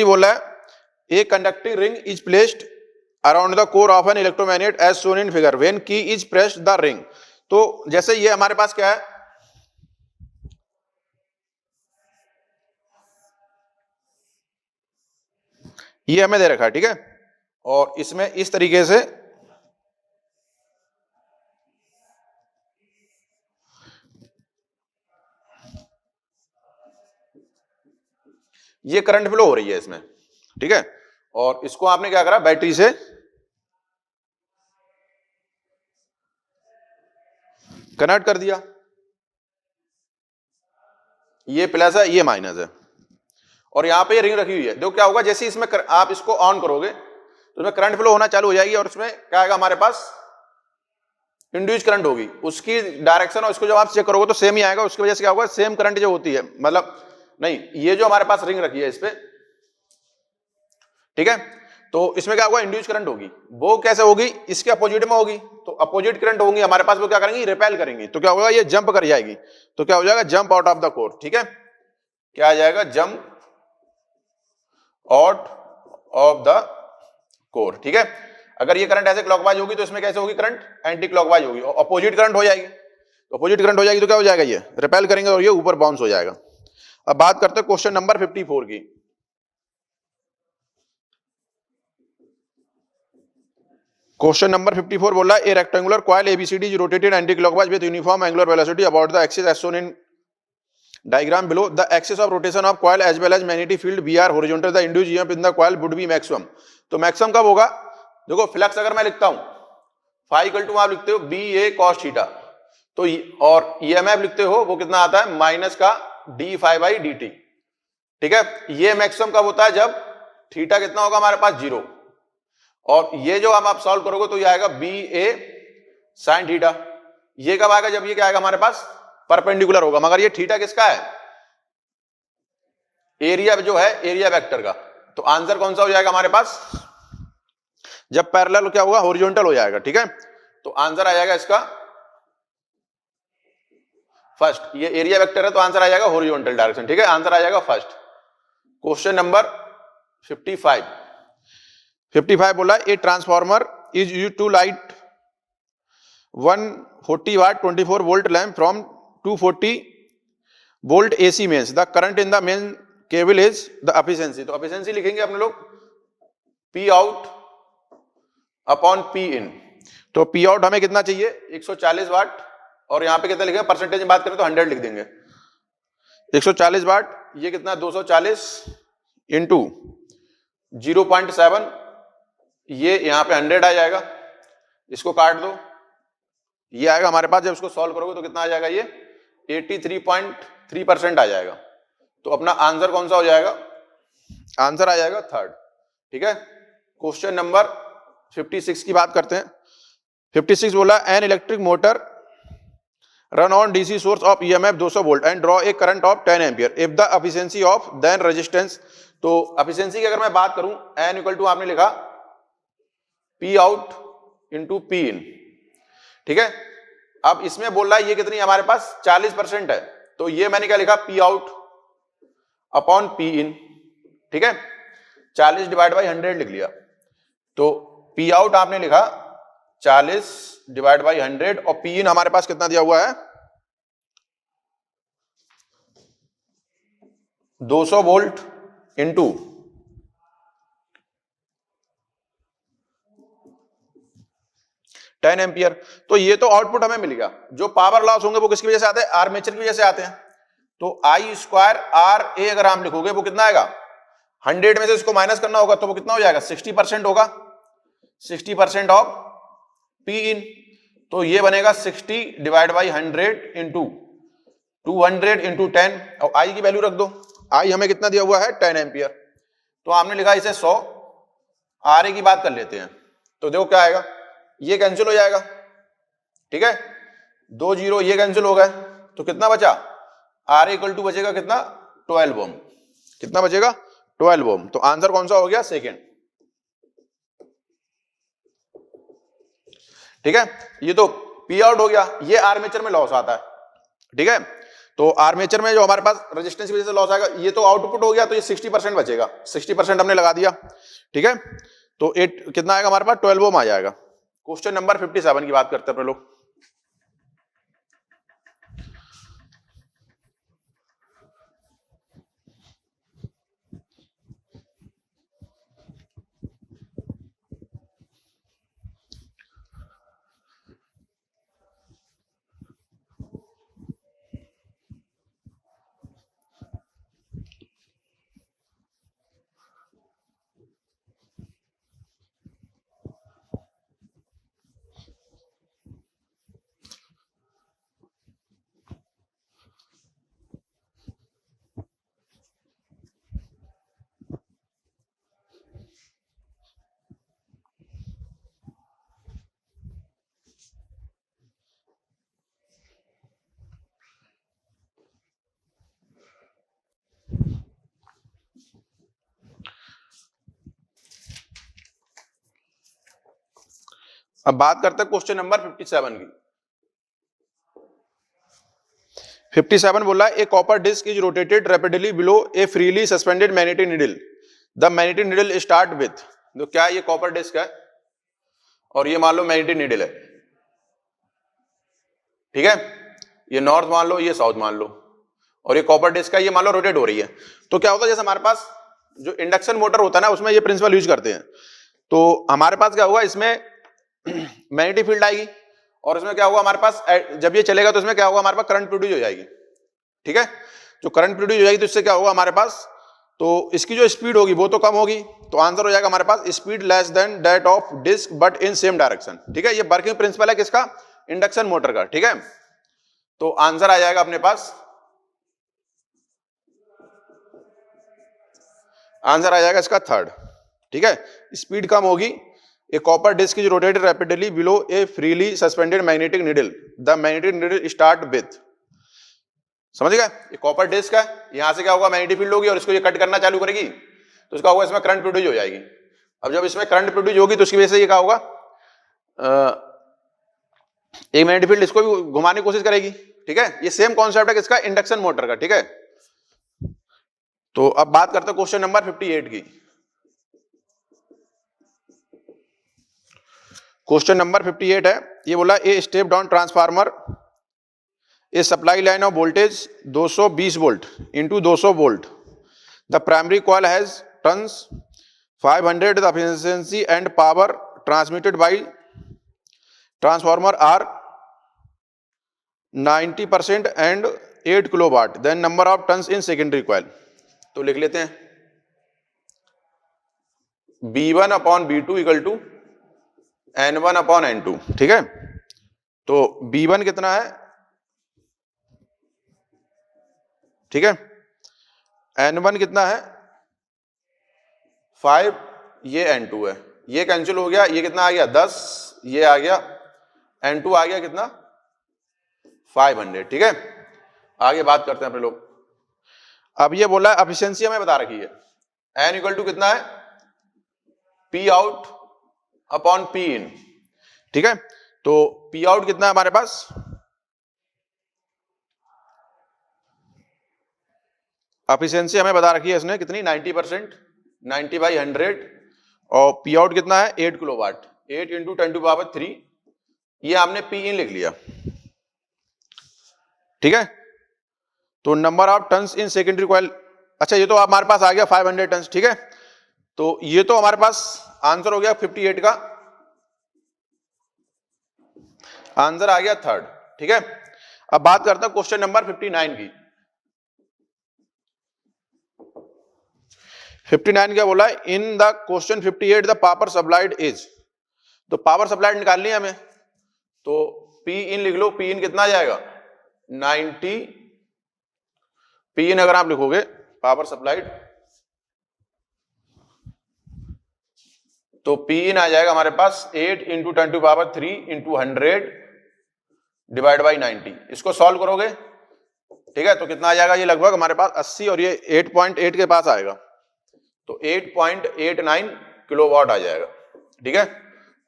बोल रहा है, a conducting ring is placed around the core of an electromagnet as shown in figure when key is pressed the ring. तो जैसे ये हमारे पास क्या है, ये हमें दे रखा है, ठीक है, और इसमें इस तरीके से ये करंट फ्लो हो रही है इसमें, ठीक है। और इसको आपने क्या करा, बैटरी से कनेक्ट कर दिया, ये प्लस है ये माइनस है, और यहां पे ये रिंग रखी हुई है। देखो क्या होगा, जैसे इसमें आप इसको ऑन करोगे तो इसमें करंट फ्लो होना चालू हो जाएगी, और इसमें क्या आएगा हमारे पास, इंड्यूस करंट होगी, उसकी डायरेक्शन और इसको जब आप चेक करोगे तो सेम ही आएगा। उसकी वजह से क्या होगा, सेम करंट जो होती है, मतलब नहीं, ये जो हमारे पास रिंग रखी है इस पे, ठीक है, तो इसमें क्या होगा, इंड्यूस करंट होगी, वो कैसे होगी, इसके अपोजिट में होगी, तो अपोजिट करंट होंगी हमारे पास, वो क्या करेंगी, रिपेल करेंगी, तो क्या होगा, ये जंप कर जाएगी, तो क्या हो जाएगा, jump out of the core, ठीक है, क्या आ जाएगा, jump out of the core, ठीक है। अगर ये करंट ऐसे क्लॉकवाइज होगी तो इसमें कैसे होगी, करंट एंटी क्लॉकवाइज होगी, और अपोजिट करंट हो जाएगी, तो अपोजिट करंट हो जाएगी तो क्या हो जाएगा, ये रिपेल करेंगे और ये ऊपर बाउंस हो जाएगा। अब बात करते हैं क्वेश्चन नंबर 54 की। क्वेश्चन नंबर 54 बोला, a rectangular coil ABCD is rotated anti clockwise with uniform angular velocity about the axis as shown in diagram below. The axis of rotation of coil as well as magnetic field we are horizontal, the induced EMF in the coil would be maximum. तो मैक्सिमम कब होगा, देखो फ्लक्स अगर मैं लिखता हूं फाई इक्वल टू आप लिखते हो बी ए कॉस थीटा, तो और EMF लिखते हो वो कितना आता है माइनस का D phi by D T. ठीक है, ये मैक्सिमम कब होता है जब थीटा कितना होगा हमारे पास 0, और ये जो आप सॉल्व करोगे तो ये आएगा बी ए साइन थीटा। ये कब आएगा जब ये क्या आएगा हमारे पास परपेंडिकुलर होगा, मगर ये थीटा किसका है एरिया जो है एरिया वेक्टर का। तो आंसर कौन सा हो जाएगा हमारे पास जब पैरेलल क्या होगा हॉरिजॉन्टल हो जाएगा। ठीक है, तो आंसर आ जाएगा इसका फर्स्ट, ये एरिया वेक्टर है तो आंसर आ जाएगा हॉरिजॉन्टल डायरेक्शन। ठीक है, आंसर आ जाएगा फर्स्ट। क्वेश्चन नंबर 55 बोला a transformer is used to light 140 watt 24 volt lamp from 240 volt AC mains, the current in the main cable is the efficiency. तो एफिशिएंसी लिखेंगे अपने लोग P out upon P in. तो P आउट हमें कितना चाहिए 140 वाट, और यहां पे कितना लिखेंगे परसेंटेज में बात करें तो 100 लिख देंगे। 140 वाट ये कितना 240 इंटू 0.7, ये यहां पे 100 आ जाएगा, इसको काट दो, ये आएगा हमारे पास जब इसको सॉल्व करोगे तो कितना आ जाएगा ये 83.3% आ जाएगा। तो अपना आंसर कौन सा हो जाएगा, आंसर आ जाएगा थर्ड। ठीक है, क्वेश्चन नंबर 56 की बात करते हैं। 56 बोला an electric motor run on DC source of EMF 200 volt and draw a current of 10 ampere if the efficiency of then resistance. तो एफिशिएंसी की अगर मैं बात करूं एन इक्वल टू आपने लिखा P आउट इंटू P इन। ठीक है, अब इसमें बोल रहा है ये कितनी हमारे पास 40% है, तो ये मैंने क्या लिखा P आउट अपॉन P इन। ठीक है, 40 डिवाइड बाई 100 लिख लिया, तो P आउट आपने लिखा 40 डिवाइड बाई 100 और P इन हमारे पास कितना दिया हुआ है 200 वोल्ट इंटू 10 एम्पियर। तो ये तो आउटपुट हमें मिल गया। जो पावर लॉस होंगे वो किसकी वजह से आते हैं आर्मेचर की वजह से आते हैं। तो आई स्क्वायर आर ए अगर हम लिखोगे वो कितना आएगा 100 में से इसको माइनस करना होगा तो वो कितना हो जाएगा 60% होगा, 60% ऑफ P इन। तो ये बनेगा 60 डिवाइड बाई 100 इंटू 200 इंटू 10, और आई की वैल्यू रख दो। आई हमें कितना दिया हुआ है 10 एम्पियर, तो आपने लिखा इसे 100। आर ए की बात कर लेते हैं, तो देखो क्या आएगा, ये कैंसिल हो जाएगा। ठीक है, 2 0 ये कैंसिल हो गए, तो कितना बचा आर ए इक्वल टू बचेगा कितना 12 ओम। कितना बचेगा 12 ओम। तो आंसर कौन सा हो गया सेकेंड। ठीक है, ये तो P आउट हो गया, ये आर्मेचर में लॉस आता है। ठीक है, तो आर्मेचर में जो हमारे पास रेजिस्टेंस की वजह से लॉस आएगा, ये तो आउटपुट हो गया, तो ये 60% बचेगा, 60% हमने लगा दिया। ठीक है, तो 8 कितना आएगा हमारे पास 12 ओम आ जाएगा। क्वेश्चन नंबर 57 की बात करते हैं अपने लोग। अब बात करते हैं क्वेश्चन नंबर 57 की। 57 बोला a copper disc is rotated rapidly below a freely suspended magnetic needle, the magnetic needle start with. तो क्या ये कॉपर डिस्क है और ये मान लो मैग्नेटिक नीडल है। ठीक है, ये नॉर्थ मान लो, ये साउथ मान लो, और ये कॉपर डिस्क है, ये मान लो रोटेट हो रही है। तो क्या होता है जैसे हमारे पास जो इंडक्शन मोटर होता है ना उसमें ये प्रिंसिपल यूज करते हैं। तो हमारे पास क्या होगा इसमें मैग्नेटिक फील्ड आएगी, और इसमें क्या होगा हमारे पास जब ये चलेगा तो इसमें क्या होगा हमारे पास करंट प्रोड्यूस हो जाएगी। ठीक है, जो करंट प्रोड्यूस हो जाएगी तो इससे क्या होगा हमारे पास, तो इसकी जो स्पीड होगी वो तो कम होगी, तो आंसर हो जाएगा हमारे पास speed less than that of disc but in same direction. ठीक है, ये वर्किंग प्रिंसिपल है किसका, इंडक्शन मोटर का। ठीक है, तो आंसर आ जाएगा अपने पास, आंसर आ जाएगा इसका थर्ड। ठीक है, स्पीड कम होगी, a copper disc is rotated rapidly below a freely suspended magnetic needle, the magnetic needle start with, समझ गए, ये कॉपर डिस्क है, यहां से क्या होगा, मैग्नेटिक फील्ड होगी और इसको ये कट करना चालू करेगी तो इसका होगा, इसमें करंट प्रोड्यूस हो जाएगी। अब जब इसमें करंट प्रोड्यूस होगी तो उसकी वजह से ये क्या होगा, एक मैग्नेटिक फील्ड इसको भी घुमाने की कोशिश करेगी। ठीक है, ये सेम कॉन्सेप्ट है किसका, इंडक्शन मोटर का। ठीक है, तो अब बात करते हैं क्वेश्चन नंबर 58 की। क्वेश्चन नंबर 58 है, ये बोला a step down transformer a supply line of voltage 220 volt into 200 volt, the primary coil has turns 500, the efficiency and power transmitted by transformer are 90% and 8 kilowatt, then number of turns in secondary coil. तो लिख लेते हैं B1 upon B2 equal to N1 upon N2। ठीक है, तो B1 कितना है, ठीक है, N1 कितना है 5, ये N2 है, ये कैंसिल हो गया, ये कितना आ गया 10, ये आ गया N2 आ गया कितना 500। ठीक है, आगे बात करते हैं अपने लोग। अब ये बोला एफिशिएंसी हमें बता रखी है, N इक्वल टू कितना है P आउट अपॉन P इन। ठीक है, तो P आउट कितना है हमारे पास, एफिशिएंसी हमें बता रखी है इसने कितनी 90%, 90/100, और P आउट कितना है 8 किलोवाट, 8 इंटू 10⁻3, ये हमने P इन लिख लिया। ठीक है, तो number of turns in secondary coil, अच्छा ये तो हमारे पास आ गया 500 टन्स। ठीक है, तो ये तो हमारे पास आंसर हो गया 58 का, आंसर आ गया थर्ड। ठीक है, अब बात करते हैं क्वेश्चन नंबर 59 की। 59 क्या बोला है, in the question 58 the power supplied is, तो पावर सप्लाइड निकालनी है हमें, तो P इन लिख लो, P इन कितना आ जाएगा 90, P इन अगर आप लिखोगे पावर सप्लाइड, तो P इन आ जाएगा हमारे पास 8 इंटू 10⁻3 इंटू 100 डिवाइड बाई 90, इसको सॉल्व करोगे। ठीक है, तो कितना आ जाएगा, ये लगभग हमारे पास 80 और ये 8.8 के पास आएगा, तो 8.89 किलोवाट आ जाएगा। ठीक है,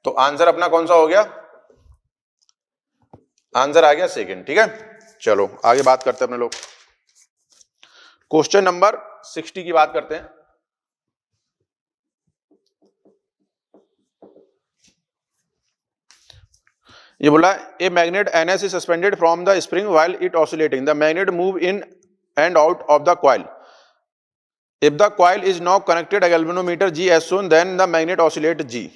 तो आंसर अपना कौन सा हो गया, आंसर आ गया सेकंड। ठीक है, चलो आगे बात करते हैं अपने लोग, क्वेश्चन नंबर 60 की बात करते हैं। ये बोला a magnet NS is suspended from the spring while it oscillating, the magnet move in and out of the coil, if the coil is not connected galvanometer G as shown, then the magnet oscillate G।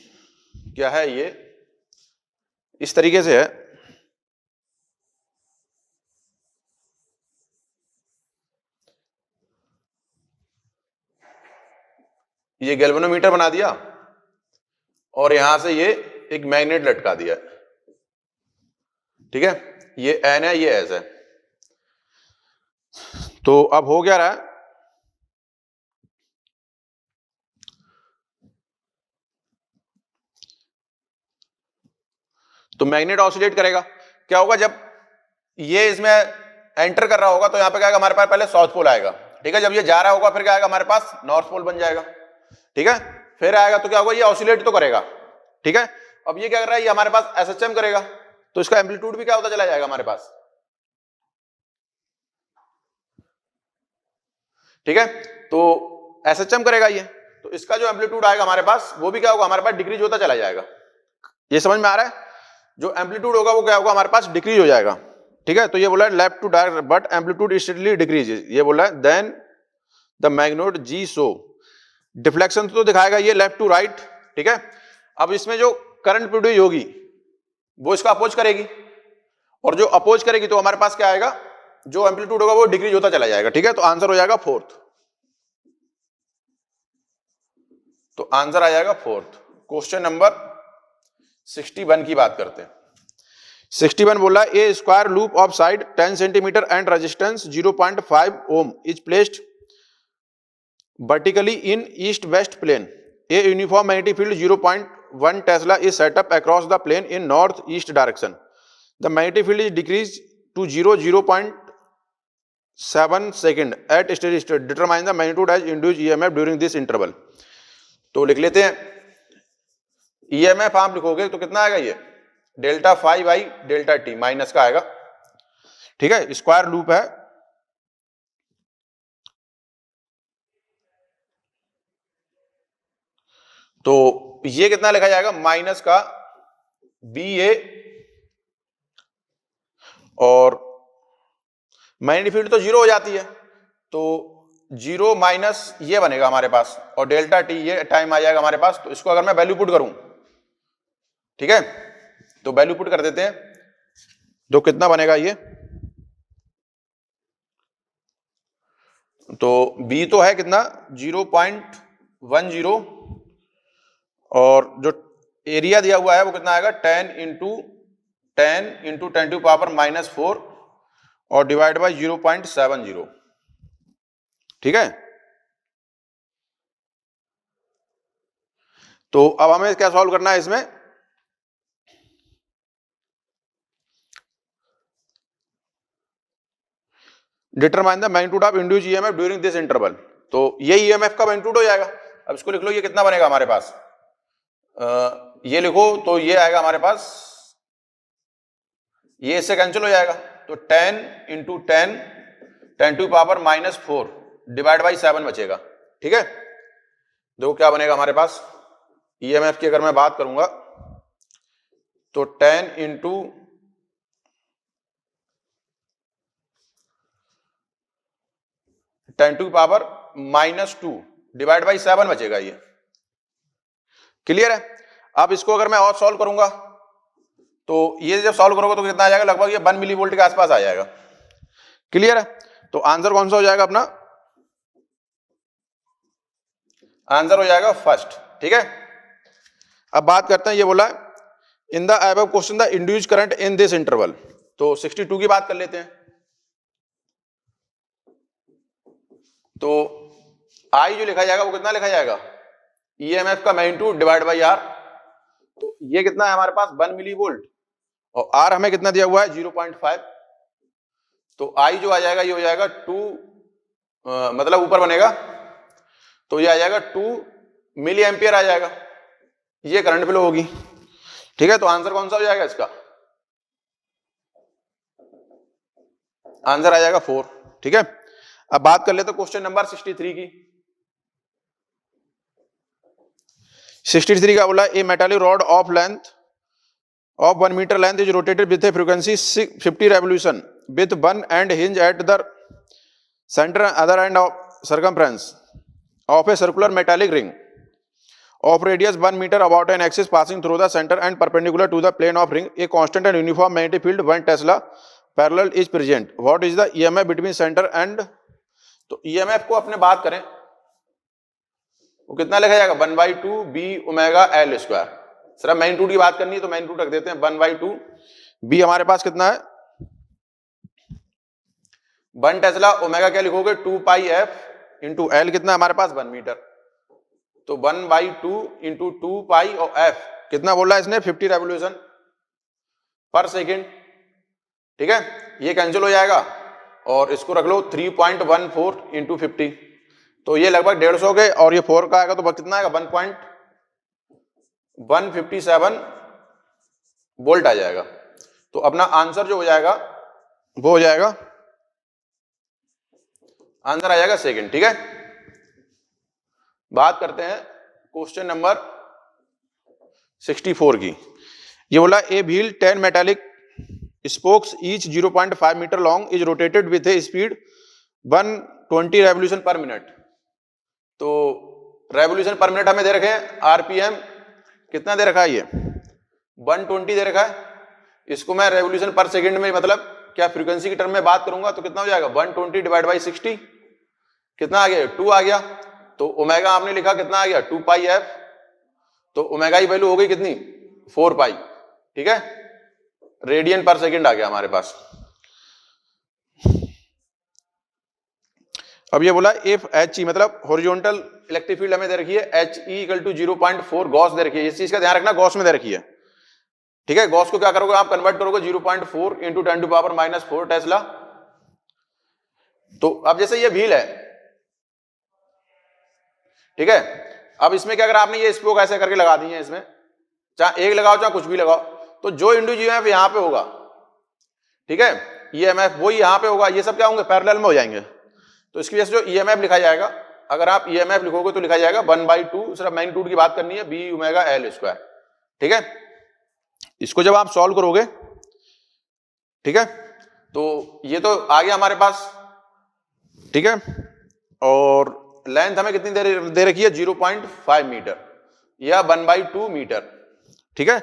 क्या है ये, इस तरीके से है, ये गैल्वेनोमीटर बना दिया और यहां से ये एक मैग्नेट लटका दिया। ठीक है, ये N है, ये S है, तो अब हो क्या रहा है, तो मैग्नेट ऑसिलेट करेगा, क्या होगा जब ये इसमें एंटर कर रहा होगा तो यहां पे क्या आएगा हमारे पास, पहले साउथ पोल आएगा। ठीक है, जब ये जा रहा होगा फिर क्या आएगा हमारे पास, नॉर्थ पोल बन जाएगा। ठीक है, फिर आएगा तो क्या होगा, ये ऑसिलेट तो करेगा। ठीक है, अब ये क्या कर रहा है, ये हमारे पास SHM करेगा, तो इसका एम्पलीट्यूड भी क्या होता चला जाएगा हमारे पास। ठीक है, तो SHM करेगा ये, तो इसका जो एम्पलीट्यूड आएगा हमारे पास वो भी क्या होगा हमारे पास, डिक्रीज होता चला जाएगा। ये समझ में आ रहा है, जो एम्पलीट्यूड होगा वो क्या होगा हमारे पास, डिक्रीज हो जाएगा। ठीक है, तो ये बोला है left to direct but amplitude steadily decreases, ये बोला है then the magnet G show deflection तो दिखाएगा ये लेफ्ट टू राइट। ठीक है, अब इसमें जो करंट प्रोड्यूस होगी वो इसका अपोज करेगी, और जो अपोज करेगी तो हमारे पास क्या आएगा, जो एम्पलीट्यूड होगा वो डिक्रीज होता चला जाएगा। ठीक है, तो आंसर हो जाएगा फोर्थ। तो आंसर आ जाएगा फोर्थ। क्वेश्चन नंबर 61 की बात करते हैं। 61 बोला a square loop of side 10 centimetre and resistance 0.5 ohm is placed vertically in east west plane. A uniform magnetic field 0.1 Tesla is set up across the plane in north east direction. The magnetic field is decreased to 0.7 second at steady state. Determine the magnitude as induced EMF during this interval. तो लिख लेते हैं, EMF आप लिखोगे तो कितना आएगा, ये delta phi by delta T minus का आएगा। ठीक है, स्क्वायर लूप है, तो ये कितना लिखा जाएगा, माइनस का बी ए, और मैग्नेटिक फील्ड तो जीरो हो जाती है, तो जीरो माइनस ये बनेगा हमारे पास, और डेल्टा टी ये टाइम आ जाएगा हमारे पास। तो इसको अगर मैं वैल्यू पुट करूं, ठीक है, तो वैल्यू पुट कर देते हैं, तो कितना बनेगा ये, तो बी तो है कितना 0.10, और जो एरिया दिया हुआ है वो कितना आएगा 10 इंटू 10 टू पावर -4 और डिवाइड बाय 0.70। ठीक है, तो अब हमें क्या सॉल्व करना है इसमें, determine the magnitude of induced EMF during this interval. तो ये ईएमएफ का मैग्नीट्यूड हो जाएगा। अब इसको लिख लो, ये कितना बनेगा हमारे पास, ये लिखो तो ये आएगा हमारे पास, ये इससे कैंसिल हो जाएगा, तो 10 into 10 to power -4 divide by 7 बचेगा। ठीक है, देखो क्या बनेगा हमारे पास, ईएमएफ की अगर मैं बात करूंगा तो 10 into 10 to power -2 divide by 7 बचेगा ये। क्लियर है। अब इसको अगर मैं और सॉल्व करूंगा, तो ये जब सॉल्व करोगे तो कितना आ जाएगा, लगभग ये 1 मिली वोल्ट के आसपास आ जाएगा। क्लियर है, तो आंसर कौन सा हो जाएगा अपना, आंसर हो जाएगा फर्स्ट। ठीक है, अब बात करते हैं, ये बोला in the above question the induced current in this interval. तो 62 की बात कर लेते हैं। तो आई जो लिखा जाएगा वो कितना लिखा जाएगा, ईएमएफ का मैग्नीट्यूड डिवाइड बाई आर। तो ये कितना है हमारे पास 1 मिली वोल्ट, और आर हमें कितना दिया हुआ है 0.5। तो आई जो आ जाएगा ये हो जाएगा 2 मतलब ऊपर बनेगा, तो ये आ जाएगा 2 मिली एम्पियर आ जाएगा, ये करंट फ्लो होगी। ठीक है, तो आंसर कौन सा हो जाएगा इसका, आंसर आ जाएगा 4। ठीक है, अब बात कर लेते क्वेश्चन नंबर 63 की। 63 का बोला a metallic rod of length of 1 meter length is rotated with a frequency 50 revolution with one end hinge at the center and other end of circumference of a circular metallic ring of radius 1 meter about an axis passing through the center and perpendicular to the plane of ring. A constant and uniform magnetic field 1 Tesla parallel is present. What is the EMF between center and, तो EMF को अपने बात करें वो कितना लिखा जाएगा 1/2 B omega L square. Sir magnitude की बात करनी है तो मैग्नीट्यूड रख देते हैं 1/2 बी हमारे पास कितना है 1 टेस्ला, ओमेगा क्या लिखोगे 2 पाई एफ इंटू एल, कितना हमारे पास 1 मीटर, तो 1/2 इंटू 2 पाई और एफ कितना बोल रहा है इसने 50 रेवोल्यूशन पर सेकेंड। ठीक है, ये कैंसिल हो जाएगा और इसको रख लो 3.14 इंटू 50, तो ये लगभग 150 के, और ये 4 का आएगा तो कितना आएगा 1.157 वोल्ट आ जाएगा। तो अपना आंसर जो हो जाएगा वो हो जाएगा, आंसर आ जाएगा सेकंड। ठीक है, बात करते हैं क्वेश्चन नंबर 64 की। ये बोला a wheel 10 metallic spokes each 0.5 metre long is rotated with a speed 120 revolution per minute. तो रेवोल्यूशन पर मिनट हमें दे रखे हैं, आरपीएम कितना दे रखा है, ये 120 दे रखा है। इसको मैं रेवोल्यूशन पर सेकंड में मतलब क्या फ्रीक्वेंसी की टर्म में बात करूंगा तो कितना हो जाएगा 120 डिवाइड बाई 60, कितना आ गया 2 आ गया, तो ओमेगा आपने लिखा कितना आ गया 2 पाई एफ, तो ओमेगा की वैल्यू हो गई कितनी 4 पाई, ठीक है, रेडियन पर सेकेंड आ गया हमारे पास। अब ये बोला इफ एच ई मतलब हॉरिजॉन्टल इलेक्ट्रिक फील्ड हमें दे रखी है H E equal to 0.4 gauss दे रखी है, इस चीज का ध्यान रखना गॉस में दे रखी है, ठीक है। गॉस को क्या करोगे आप कन्वर्ट करोगे 0.4 इंटू 10⁻⁻⁴ टेस्ला। तो अब जैसे ये व्हील है, ठीक है, अब इसमें क्या अगर आपने ये स्पोक ऐसे करके लगा दी है, इसमें चाहे एक लगाओ चाहे कुछ भी लगाओ, तो जो इंड्यूस ईएमएफ यहां पे होगा, ठीक है, ईएमएफ वही यहां पे होगा, ये सब क्या होंगे पैरेलल में हो जाएंगे। तो इसकी वजह से जो ईएमएफ लिखा जाएगा, अगर आप ईएमएफ लिखोगे तो लिखा जाएगा 1/2, सिर्फ मैग्नीट्यूड की बात करनी है, बी ओमेगा एल स्क्वायर, ठीक है। इसको जब आप सॉल्व करोगे, ठीक है, तो ये तो आ गया हमारे पास, ठीक है, और लेंथ हमें कितनी दे रखी है 0.5 मीटर या 1/2 मीटर, ठीक है।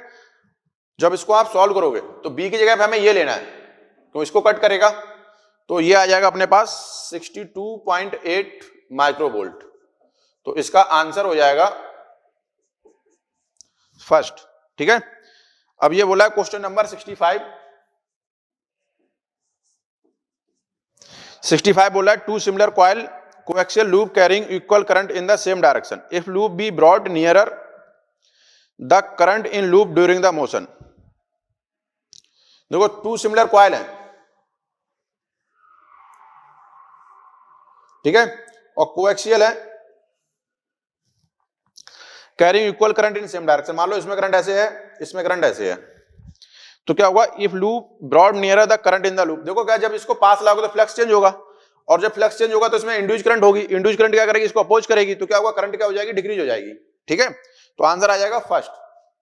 जब इसको आप सॉल्व करोगे तो बी की जगह पे हमें ये लेना है, तो इसको कट करेगा तो ये आ जाएगा अपने पास 62.8 माइक्रोवोल्ट। तो इसका आंसर हो जाएगा फर्स्ट, ठीक है। अब ये बोला है क्वेश्चन नंबर 65 बोला है two similar coil coaxial loop carrying equal current in the same direction, if loop be brought nearer the current in loop during the motion. देखो टू सिमिलर कॉइल है, ठीक है, और कोएक्सियल है, carrying equal current in same direction. मान लो इसमें करंट ऐसे है, इसमें करंट ऐसे है, तो क्या होगा if loop brought nearer the current in the loop. देखो क्या, जब इसको पास लागोगे तो फ्लक्स चेंज होगा, और जब फ्लक्स चेंज होगा तो इसमें इंड्यूस करंट होगी, इंड्यूस करंट क्या करेगी इसको अपोज करेगी, तो क्या होगा करंट क्या हो जाएगी डिक्रीज हो जाएगी, ठीक है। तो आंसर आ जाएगा फर्स्ट,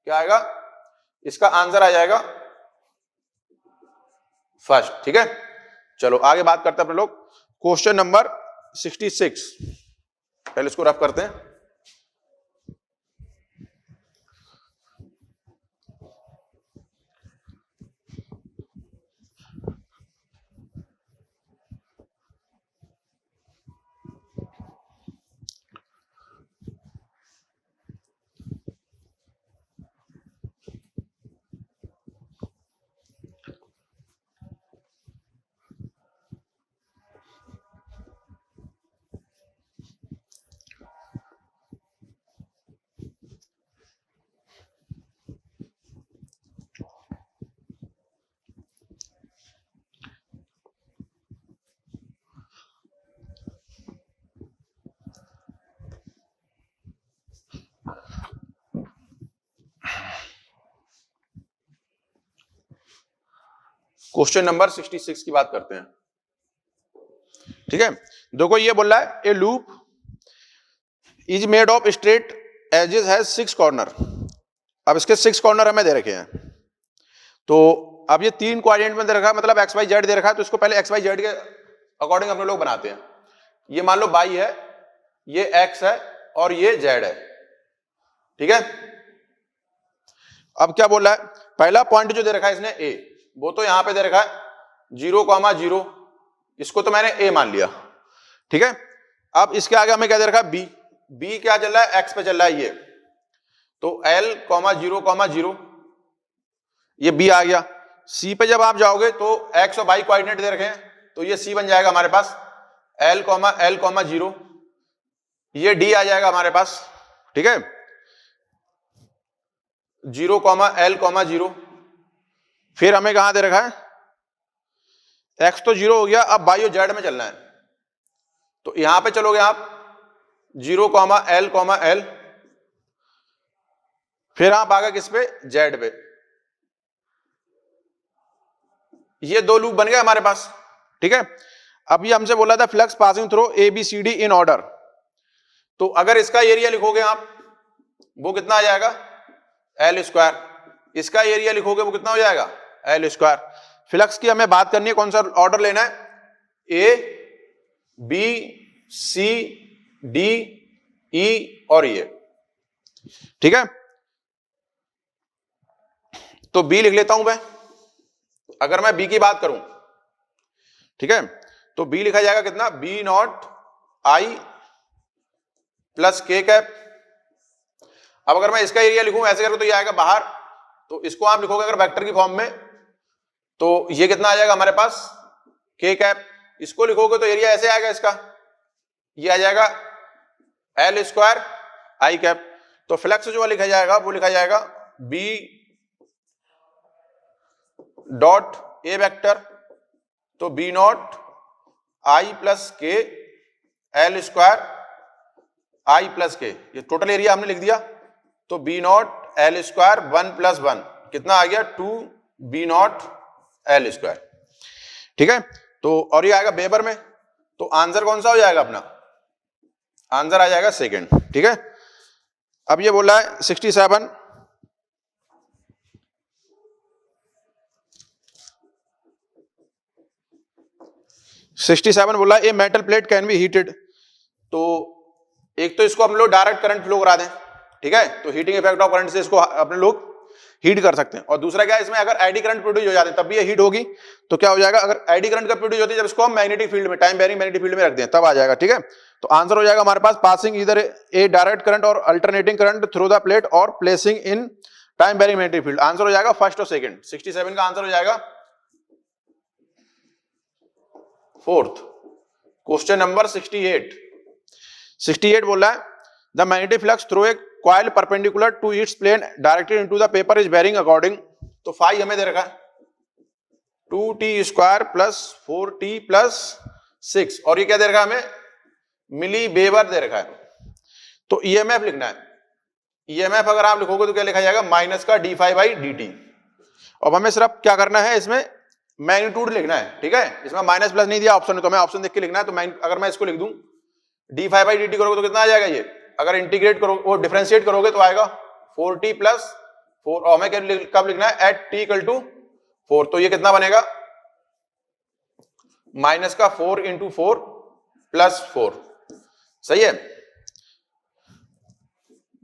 क्या आएगा इसका आंसर आ जाएगा फर्स्ट, ठीक है। चलो आगे बात करते हैं अपने लोग क्वेश्चन नंबर 66, पहले इसको रफ करते हैं। क्वेश्चन नंबर 66 की बात करते हैं, ठीक है। देखो ये बोल रहा है a loop is made of straight edges has 6 corner. अब इसके 6 कॉर्नर हमें दे रखे हैं, तो अब ये 3 क्वाड्रेंट में दे रखा है, मतलब एक्स वाई जेड दे रखा है, तो इसको पहले एक्स वाई जेड के अकॉर्डिंग हम लोग बनाते हैं। ये मान लो बाई है, ये एक्स है और ये जेड है, ठीक है। अब क्या बोल रहा है, पहला पॉइंट जो दे रखा है इसने ए, वो तो यहां पे दे रखा है 0,0, इसको तो मैंने ए मान लिया, ठीक है। अब इसके आगे हमें क्या दे रखा है बी, बी क्या चल रहा है एक्स पे चल रहा है ये, तो L,0,0 ये बी आ गया। सी पे जब आप जाओगे तो एक्स और वाई कोऑर्डिनेट दे रखे हैं, तो ये सी बन जाएगा हमारे पास L,0, ये डी आ जाएगा हमारे पास, ठीक है, 0,L,0। फिर हमें कहां दे रखा है एक्स तो 0 हो गया, अब वाई और जेड में चलना है, तो यहां पे चलोगे आप 0,L,L, फिर आप आ गए किस पे जेड पे। ये 2 लूप बन गए हमारे पास, ठीक है। अब ये हमसे बोला था flux passing through A B C D in order, तो अगर इसका एरिया लिखोगे आप वो कितना आ जाएगा L स्क्वायर, इसका एरिया लिखोगे वो कितना हो जाएगा L स्क्वायर। फ्लक्स की हमें बात करनी है, कौन सा ऑर्डर लेना है ए बी सी डी ई और ये, ठीक है। तो बी लिख लेता हूं मैं, अगर मैं बी की बात करूं, ठीक है, तो बी लिखा जाएगा कितना B0 I प्लस के कैप। अब अगर मैं इसका एरिया लिखूं ऐसे करके तो ये आएगा बाहर, तो इसको आप लिखोगे अगर वेक्टर की फॉर्म में तो ये कितना आ जाएगा हमारे पास के कैप। इसको लिखोगे तो एरिया ऐसे आएगा इसका, ये आ जाएगा एल स्क्वायर आई कैप। तो फ्लक्स जो लिखा जाएगा वो लिखा जाएगा बी डॉट ए वेक्टर, तो बी नॉट आई प्लस के एल स्क्वायर आई प्लस के, ये टोटल एरिया हमने लिख दिया। तो बी नॉट एल स्क्वायर 1 + 1 कितना आ गया 2 बी नॉट एल स्क्वायर। ठीक है, तो और ये आएगा वेबर में, तो आंसर कौन सा हो जाएगा अपना, आंसर आ जाएगा सेकंड। ठीक है, अब ये बोला है 67 बोला a metal plate can be heated. तो एक तो इसको हम लोग डायरेक्ट करंट फ्लो करा दें, ठीक है, तो हीटिंग इफेक्ट ऑफ करंट से इसको अपने लोग हीट कर सकते हैं। और दूसरा क्या है, इसमें अगर एडी करंट प्रोड्यूस हो जाते हैं तब भी ये हीट होगी। तो क्या हो जाएगा, अगर एडी करंट का प्रोड्यूस होती है जब इसको हम मैग्नेटिक फील्ड में, टाइम बेरिंग मैग्नेटिक फील्ड में रख दें तब आ जाएगा। ठीक है, तो आंसर हो जाएगा हमारे पास पासिंग इधर ए डायरेक्ट करंट और alternating current through the plate और placing in time varying magnetic field. Answer हो जाएगा फर्स्ट और सेकंड। 67 का आंसर हो जाएगा फोर्थ। क्वेश्चन नंबर 68 बोल रहा है the magnetic flux through a coil perpendicular to its plane directed into the paper is varying according. तो फाई हमें दे रखा है 2t² + 4t + 6 और ये क्या दे रखा है हमें मिली वेबर दे रखा है। तो ईएमएफ लिखना है, ईएमएफ अगर आप लिखोगे तो क्या लिखा जाएगा माइनस का d∅/dt। अब हमें सिर्फ क्या करना है, इसमें मैग्नीट्यूड लिखना है। ठीक है, इसमें माइनस प्लस नहीं दिया ऑप्शन में, तो हमें ऑप्शन देख के लिखना है। तो अगर मैं इसको लिख दूं d∅/dt करोगे तो कितना आ जाएगा, ये अगर इंटीग्रेट करोगे वो डिफरेंशिएट करोगे तो आएगा 4t + 4 और हमें कब लिखना है एट t = 4। तो ये कितना बनेगा माइनस का 4 × 4 + 4। सही है,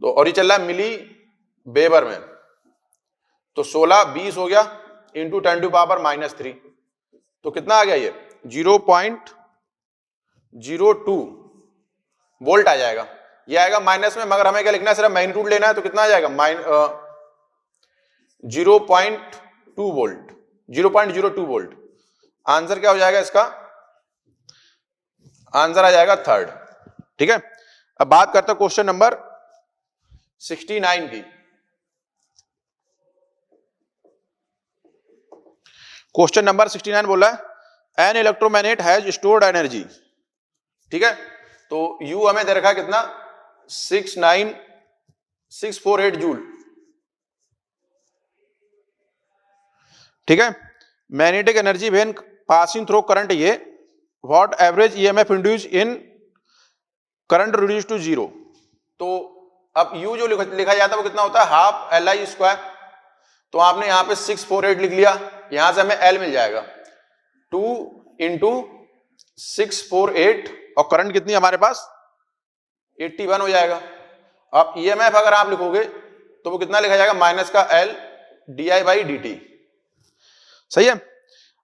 तो और ये चल रहा है मिली वेबर में, तो 16 20 हो गया इंटू 10⁻³ तो कितना आ गया ये 0.02 वोल्ट आ जाएगा। ये आएगा माइनस में, मगर हमें क्या लिखना है सिर्फ मैग्नीट्यूड लेना है। तो कितना आ जाएगा 0.2 वोल्ट, 0.02 वोल्ट। आंसर क्या हो जाएगा इसका, आंसर आ जाएगा थर्ड। ठीक है, अब बात करते हैं क्वेश्चन नंबर 69 की। क्वेश्चन नंबर 69 बोला है an electromagnet has stored energy. ठीक है, तो यू हमें दे रखा है कितना 69648 जूल। ठीक है, magnetic energy when passing through current ये what average EMF induce in current reduce to 0। तो अब यू जो लिखा जाता है वो कितना होता है हाफ LI²। तो आपने यहां पे 648 लिख लिया, यहां से हमें L मिल जाएगा 2 × 648 और करंट कितनी हमारे पास 81 हो जाएगा। अब ईएमएफ अगर आप लिखोगे तो वो कितना लिखा जाएगा माइनस का L di/dt। सही है,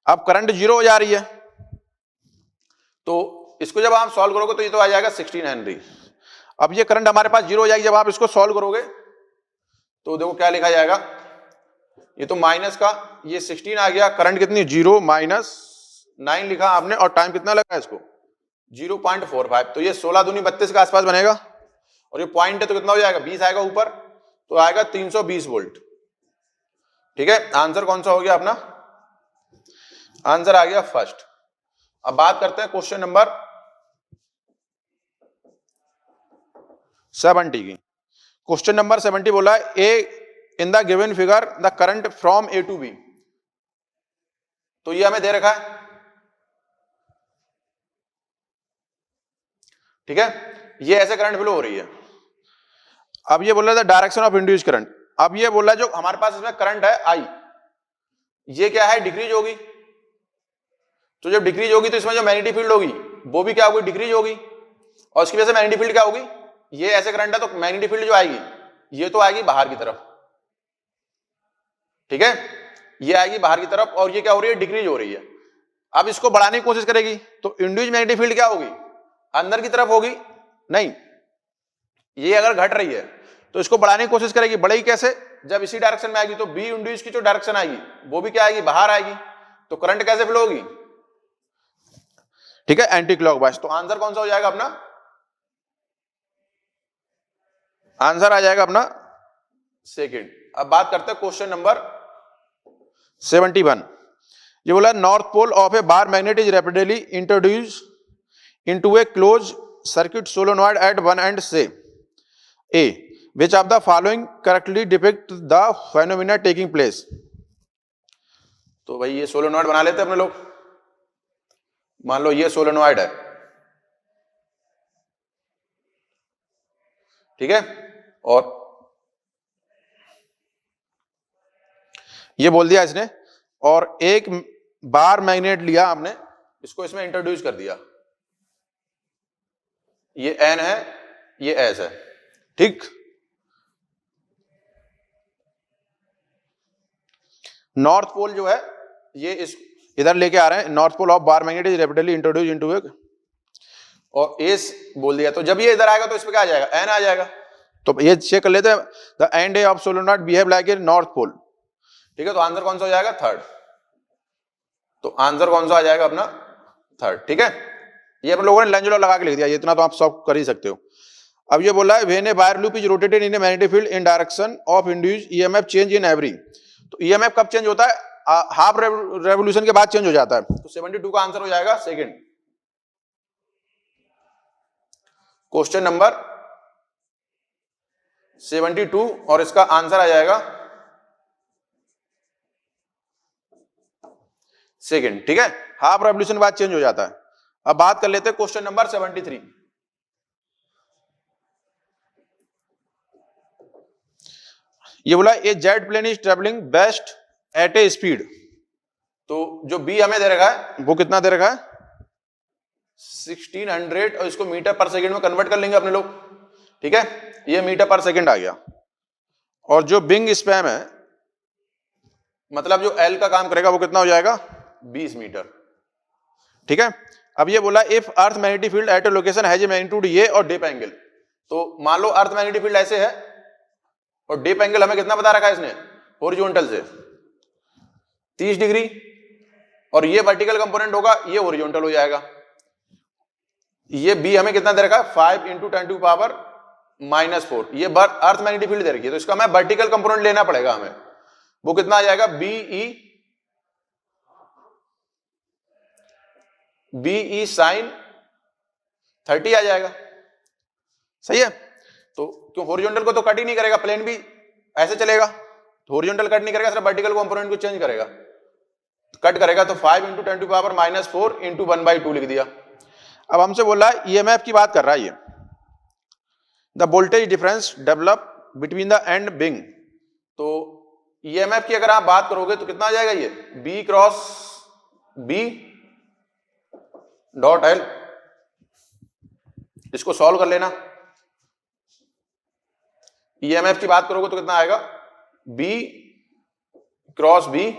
अब करंट 0 हो जा रही है, तो इसको जब आप सॉल्व करोगे तो ये तो आ जाएगा 16 हेनरी। अब ये करंट हमारे पास 0 हो जाएगी जब आप इसको सॉल्व करोगे, तो देखो क्या लिखा जाएगा, ये तो माइनस का ये 16 आ गया, करंट कितनी 0 - 9 लिखा आपने और टाइम कितना लगा इसको 0.45। तो ये 16 दूनी 32 के आसपास बनेगा और ये पॉइंट है तो कितना हो जाएगा 20 आएगा ऊपर, तो आएगा 320 वोल्ट। ठीक है, आंसर कौन सा हो गया अपना, आंसर आ गया फर्स्ट। अब बात करते हैं क्वेश्चन नंबर 70 की। क्वेश्चन नंबर 70 बोला है a in the given figure the current from A to B। तो ये हमें दे रखा है। ठीक है, ये ऐसे करंट फ्लो हो रही है। अब ये बोल रहा था डायरेक्शन ऑफ इंड्यूस करंट। अब ये बोल रहा है जो हमारे पास इसमें करंट है I, ये क्या है डिक्रीज होगी। तो जब डिक्रीज होगी तो इसमें जो मैग्नेटिक फील्ड होगी वो भी क्या होगी डिक्रीज होगी, और इसकी वजह से मैग्नेटिक फील्ड क्या होगी, ये ऐसे करंट है तो मैग्नेटिक फील्ड जो आएगी ये तो आएगी बाहर की तरफ। ठीक है, ये आएगी बाहर की तरफ और ये क्या हो रही है डिक्रीज हो रही है। अब इसको बढ़ाने की कोशिश करेगी तो इंड्यूस मैग्नेटिक फील्ड क्या होगी अंदर की तरफ होगी, नहीं ये अगर घट रही है तो इसको बढ़ाने की कोशिश करेगी, बढ़ेगी कैसे, जब इसी डायरेक्शन में आएगी तो बी इंड्यूस की जो डायरेक्शन आएगी वो भी क्या आएगी, बाहर आएगी, तो करंट कैसे फ्लो होगी, ठीक है, एंटी क्लॉकवाइज। तो आंसर कौन सा हो जाएगा अपना, आंसर आ जाएगा अपना सेकंड। अब बात करते हैं क्वेश्चन नंबर 71। ये बोला north pole of a bar magnet is rapidly introduce into a close circuit solenoid at one end say a which of the following correctly depict the phenomena taking place. तो भाई ये सोलेनॉइड बना लेते हैं अपने लोग, मान लो ये सोलेनॉइड है, ठीक है, और ये बोल दिया इसने, और एक बार मैग्नेट लिया आपने, इसको इसमें इंट्रोड्यूस कर दिया, ये एन है, ये एस है, ठीक। नॉर्थ पोल जो है ये इस इधर लेके आ रहे हैं, north pole of bar magnet is rapidly introduce into a, और एस बोल दिया, तो जब ये इधर आएगा तो इसमें क्या आ जाएगा, एन आ जाएगा। तो ये चेक कर लेते हैं, the end of solenoid behave like a north pole, ठीक है। तो आंसर कौन सा हो जाएगा, थर्ड। तो आंसर कौन सा आ जाएगा अपना, थर्ड, ठीक है। ये अपन लोगों ने लेंज लॉ लगा के लिख दिया, ये इतना तो आप सॉल्व कर ही सकते हो। अब ये बोला है when a wire loop is rotated in a magnetic field in direction of induced EMF change in every, तो ईएमएफ कब चेंज होता है, हाफ रेवोल्यूशन के बाद चेंज हो जाता है। तो 72 का आंसर हो जाएगा सेकंड। क्वेश्चन नंबर 72 और इसका आंसर आ जाएगा सेकंड, ठीक है, हाफ रेवोल्यूशन बाद चेंज हो जाता है। अब बात कर लेते हैं क्वेश्चन नंबर 73। ये बोला a jet plane is travelling west at a speed, तो जो बी हमें दे रखा है वो कितना दे रखा है, 1600, और इसको मीटर पर सेकंड में कन्वर्ट कर लेंगे अपने लोग, ठीक है, ये मीटर पर सेकंड आ गया। और जो बिंग स्पैम है, मतलब जो एल का काम करेगा वो कितना हो जाएगा, 20 मीटर, ठीक है। अब ये बोला if earth magnetic field at A location has a magnitude ये और डिप एंगल, तो मान लो अर्थ मैग्नेटिक फील्ड ऐसे है और डिप एंगल हमें कितना बता रखा है इसने, हॉरिजॉन्टल से 30 डिग्री, और ये वर्टिकल कंपोनेंट होगा, ये हॉरिजॉन्टल हो जाएगा। ये बी हमें कितना दे रखा है, 5 × 10⁻⁻⁴, ये अर्थ मैग्नेटिक फील्ड दे रखी है, तो इसका हमें वर्टिकल कंपोनेंट लेना पड़ेगा हमें, वो कितना आ जाएगा, बीई साइन 30 आ जाएगा, सही है। तो क्यों, हॉरिजॉन्टल को तो कट ही नहीं करेगा, प्लेन भी ऐसे चलेगा, तो हॉरिजॉन्टल कट नहीं करेगा, सिर्फ वर्टिकल कंपोनेंट को चेंज करेगा, कट करेगा, तो 5 × 10⁻⁻⁴ × 1/2 लिख दिया। अब हमसे बोल रहा है ईएमएफ की बात कर रहा है ये, the voltage difference develop between the end being, तो ईएमएफ की अगर आप बात करोगे तो कितना आ जाएगा, ये B cross B dot L, इसको सॉल्व कर लेना। ईएमएफ की बात करोगे तो कितना आएगा, B cross B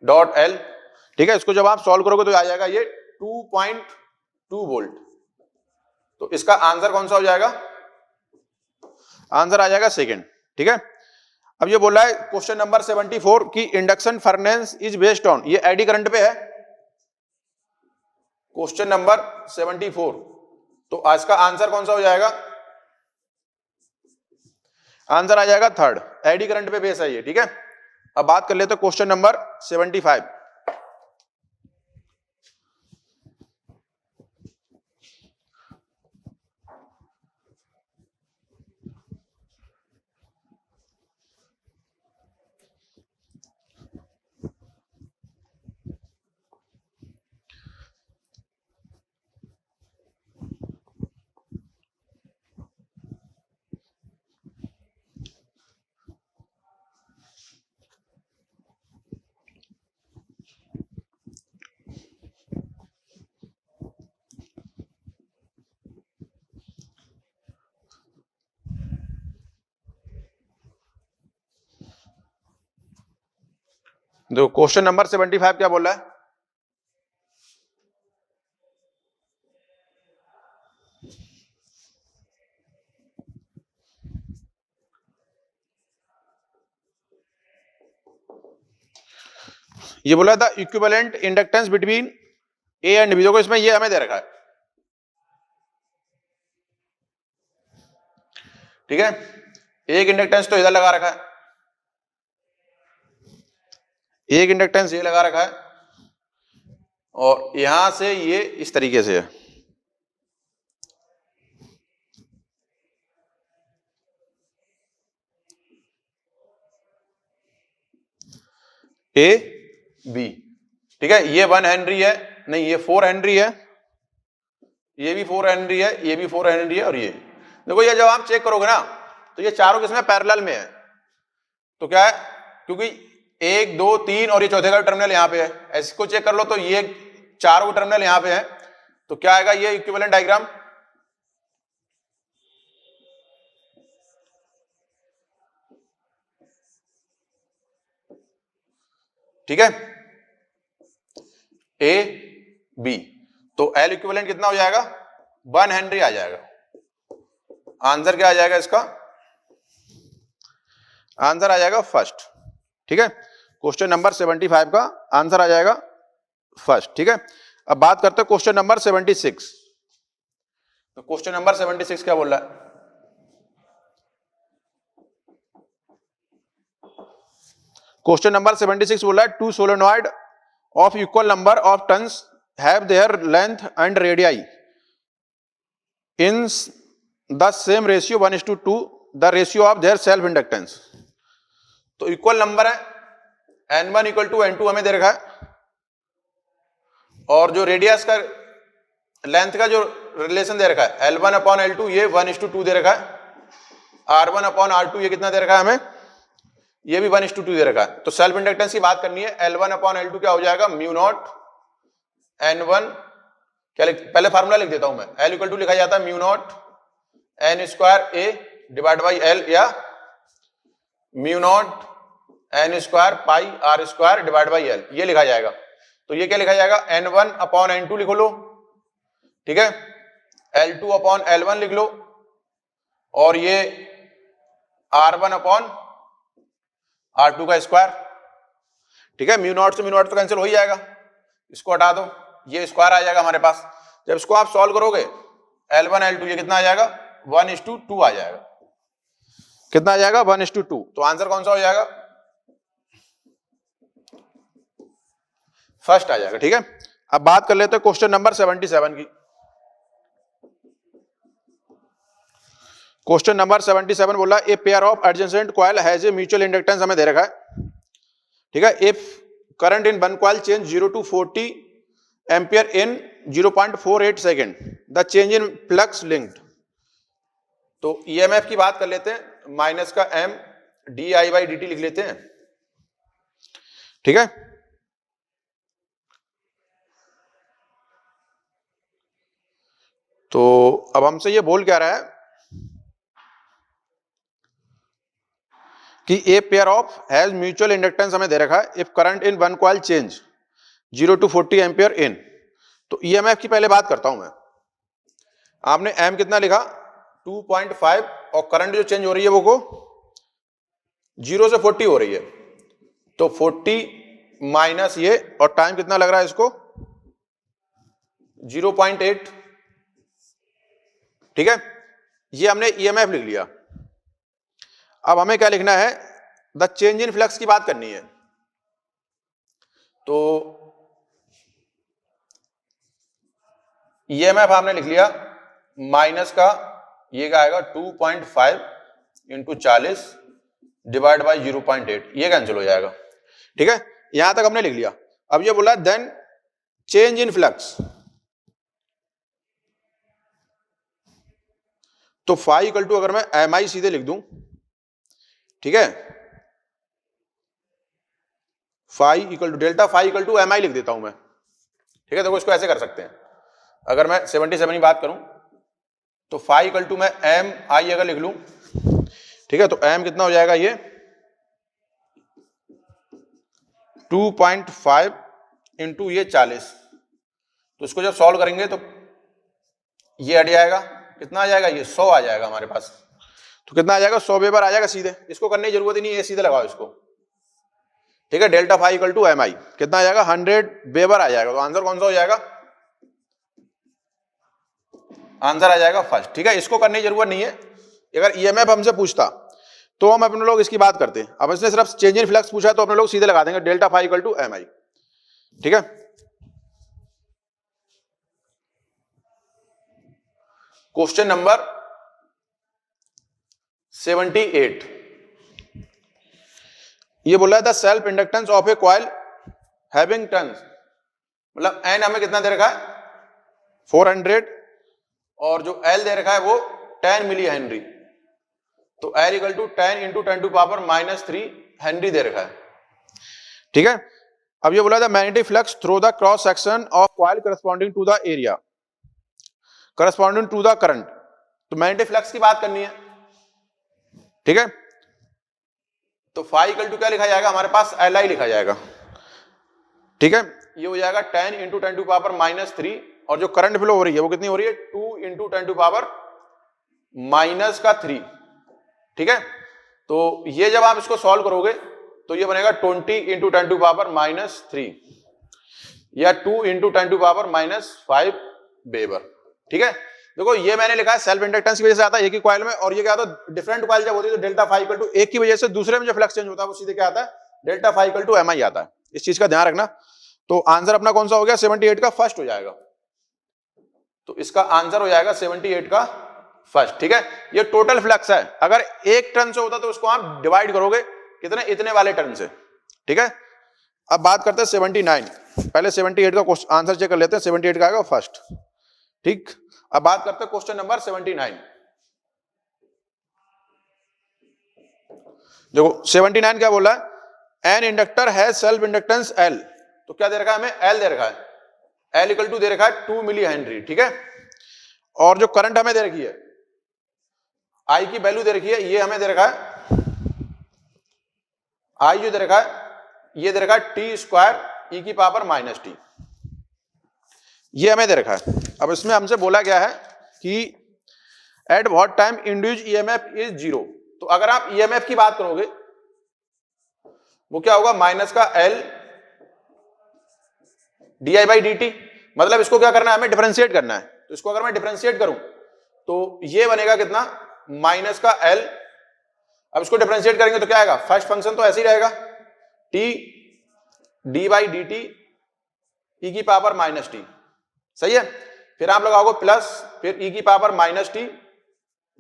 dot L, ठीक है। इसको जब आप सॉल्व करोगे तो आ जाएगा ये 2.2 वोल्ट। तो इसका आंसर कौन सा हो जाएगा, आंसर आ जाएगा सेकंड, ठीक है। अब ये बोला है क्वेश्चन नंबर 74 की induction furnace is based on, ये एडी करंट पे है, क्वेश्चन नंबर 74, तो आज का आंसर कौन सा हो जाएगा, आंसर आ जाएगा थर्ड, एडी करंट पे बेस है ये, ठीक है। अब बात कर लेते हैं क्वेश्चन नंबर 75। देखो क्वेश्चन नंबर 75 क्या बोल रहा है, ये बोला था equivalent inductance between A and B. देखो इसमें ये हमें दे रखा है, ठीक है। एक इंडक्टेंस तो इधर लगा रखा है, एक इंडक्टेंस ये लगा रखा है, और यहां से ये इस तरीके से है। ए बी, ठीक है। ये 1 हेनरी है, नहीं ये 4 हेनरी है, ये भी 4 हेनरी है, ये भी 4 हेनरी है, और ये देखो ये जब आप चेक करोगे ना तो ये चारों किसमें पैरेलल में है। तो क्या है, क्योंकि 1 2 3 और ये चौथे का टर्मिनल यहां पे है, इसको चेक कर लो तो ये चारों टर्मिनल यहां पे है, तो क्या आएगा ये इक्विवेलेंट डायग्राम। ठीक है, ए बी, तो एल इक्विवेलेंट कितना हो जाएगा, 1 हेनरी आ जाएगा। आंसर क्या आ जाएगा इसका, आंसर आ जाएगा फर्स्ट। ठीक है, क्वेश्चन नंबर 75 का आंसर आ जाएगा फर्स्ट। ठीक है, अब बात करते हैं क्वेश्चन नंबर 76। तो क्वेश्चन नंबर 76 क्या बोल रहा है, क्वेश्चन नंबर 76 बोल रहा है two solenoid of equal number of turns have their length and radii in the same ratio 1:2 the ratio of their self inductance. तो इक्वल नंबर है, n1 इक्वल टू n2 हमें दे रखा है, और जो रेडियस का लेंथ का जो रिलेशन दे रखा है L1 अपॉन L2 ये 1:2 दे रखा है, R1 अपॉन R2 ये कितना दे रखा है हमें, ये भी 1:2 दे रखा है। तो सेल्फ इंडक्टेंस की बात करनी है, L1 अपॉन L2 क्या हो जाएगा, म्यू नॉट N1, क्या पहले फार्मूला लिख देता हूं मैं, L इक्वल टू लिखा जाता है mu naught N square A divide by L, या mu naught N square pi R square divide by L, ये लिखा जाएगा। तो ये क्या लिखा जाएगा, N1 अपॉन N2 लिखो लो, ठीक है, L2 अपॉन L1 लिख लो, और ये R1 अपॉन R2 का स्क्वायर। ठीक है, म्यू नॉट से म्यू नॉट तो कैंसिल हो ही जाएगा, इसको हटा दो, ये स्क्वायर आ जाएगा हमारे पास। जब इसको आप सॉल्व करोगे L1 L2 ये कितना आ जाएगा, 1:2 आ जाएगा। कितना आ जाएगा, 1:2। तो आंसर कौन सा हो जाएगा, फर्स्ट आ जाएगा। ठीक है, अब बात कर लेते हैं क्वेश्चन नंबर 77 की। क्वेश्चन नंबर 77 बोला a pair of adjacent coil has a mutual inductance हमें दे रखा है। ठीक है, if current in one coil change 0 to 40 ampere in 0.48 second the change in flux linked. तो ईएमएफ की बात कर लेते हैं, माइनस का m di/dt लिख लेते हैं। ठीक है, तो अब हमसे ये बोल क्या रहा है कि a pair of has mutual inductance हमें दे रखा है, if current in one coil change 0 to 40 ampere इन। तो ईएमएफ की पहले बात करता हूं मैं, आपने m कितना लिखा 2.5, और करंट जो चेंज हो रही है वो को 0 से 40 हो रही है, तो 40 माइनस ये, और टाइम कितना लग रहा है इसको 0.8। ठीक है, ये हमने ईएमएफ लिख लिया। अब हमें क्या लिखना है, द चेंज इन फ्लक्स की बात करनी है। तो ईएमएफ आपने लिख लिया, माइनस का ये क्या आएगा 2.5 इंटू 40 डिवाइड बाई 0.8, ये कैंसिल हो जाएगा। ठीक है, यहां तक हमने लिख लिया। अब ये बोला देन चेंज इन फ्लक्स, तो फाई इक्वल टू अगर मैं एम सीधे लिख दूं, ठीक है, phi equal to delta phi equal to M लिख देता हूं मैं। ठीक है, देखो इसको ऐसे कर सकते हैं, अगर मैं 77 की बात करूं तो फाई इक्वल टू मैं एम आई अगर लिख लूं, ठीक है, तो एम कितना हो जाएगा, ये 2.5 इंटू ये 40। तो इसको जब सॉल्व करेंगे तो ये हट जाएगा, कितना आ जाएगा, ये 100 आ जाएगा हमारे पास। तो कितना आ जाएगा, 100 वेबर आ जाएगा सीधे, इसको करने की जरूरत ही नहीं है, सीधे लगाओ इसको, ठीक है, delta phi equal to M I कितना आ जाएगा 100 वेबर आ जाएगा। तो आंसर कौन सा हो जाएगा, आंसर आ जाएगा फर्स्ट। ठीक है, इसको करने की जरूरत नहीं है, अगर ईएमएफ हमसे पूछता तो हम अपने लोग इसकी बात करते हैं। अब इसने सिर्फ चेंज इन फ्लक्स पूछा तो अपने लोग सीधे लगा देंगे delta phi equal to M I. ठीक है, क्वेश्चन नंबर 78 ये बोला है the self inductance of a coil having turns, मतलब एन हमें कितना दे रखा है 400 और जो एल दे रखा है वो 10 मिली हेनरी, तो L equal to 10 into 10 to power -3 henry दे रखा है। ठीक है, अब ये बोला था magnetic flux through the cross section of coil corresponding to the area corresponding to the current, तो मैग्नेटिक फ्लक्स की बात करनी है। ठीक है, तो फाई इक्वल टू क्या लिखा जाएगा हमारे पास, एल आई लिखा जाएगा। ठीक है, ये हो जाएगा 10 इंटू 10 टू पावर -3 और जो करंट फ्लो हो रही है वो कितनी हो रही है 2 इंटू 10 टू पावर -3। ठीक है, तो ये जब आप इसको सॉल्व करोगे तो ये बनेगा 20 इंटू 10 टू पावर -3 या 2 इंटू 10 टू पावर -5 वेबर। ठीक है, देखो ये मैंने लिखा है सेल्फ इंडक्टेंस की वजह से आता है एक ही कॉइल में, और ये क्या आता है डिफरेंट कॉइल जब होती है तो डेल्टा फाई इक्वल टू एक की वजह से दूसरे में जो फ्लक्स चेंज होता है वो सीधे क्या आता है delta phi equal to M I आता है। इस चीज का ध्यान रखना। तो आंसर अपना कौन सा हो गया 78 का फर्स्ट हो जाएगा, तो इसका आंसर हो जाएगा 78 का फर्स्ट। ठीक है, ये टोटल फ्लक्स है, अगर एक टर्न से होता तो उसको आप डिवाइड करोगे कितने इतने वाले टर्न से। ठीक है, अब बात करते हैं 79, पहले 78 का आंसर चेक कर लेते हैं, 78 का आएगा फर्स्ट। ठीक, अब बात करते हैं क्वेश्चन नंबर 79। देखो 79 क्या बोला है, एन इंडक्टर है सेल्फ इंडक्टेंस एल, तो क्या दे रखा है हमें एल दे रखा है, एल इक्वल टू दे रखा है 2 मिली हेनरी। ठीक है, और जो करंट हमें दे रखी है आई की वैल्यू दे रखी है, ये हमें दे रखा है आई जो दे रखा है ये दे रखा है टी स्क्वायर ई की पावर -t, ये हमें दे रखा है। अब इसमें हमसे बोला गया है कि at what time induced EMF is 0, तो अगर आप ईएमएफ की बात करोगे वो क्या होगा माइनस का L D by D T, मतलब इसको क्या करना है हमें डिफरेंशिएट करना है, तो इसको अगर मैं डिफरेंशिएट करूं तो ये बनेगा कितना माइनस का एल, अब इसको डिफरेंशिएट करेंगे तो क्या आएगा फर्स्ट फंक्शन तो ऐसे ही रहेगा T D by D T E की पावर -t, सही है। फिर आप लगाओगे प्लस फिर ई की power -t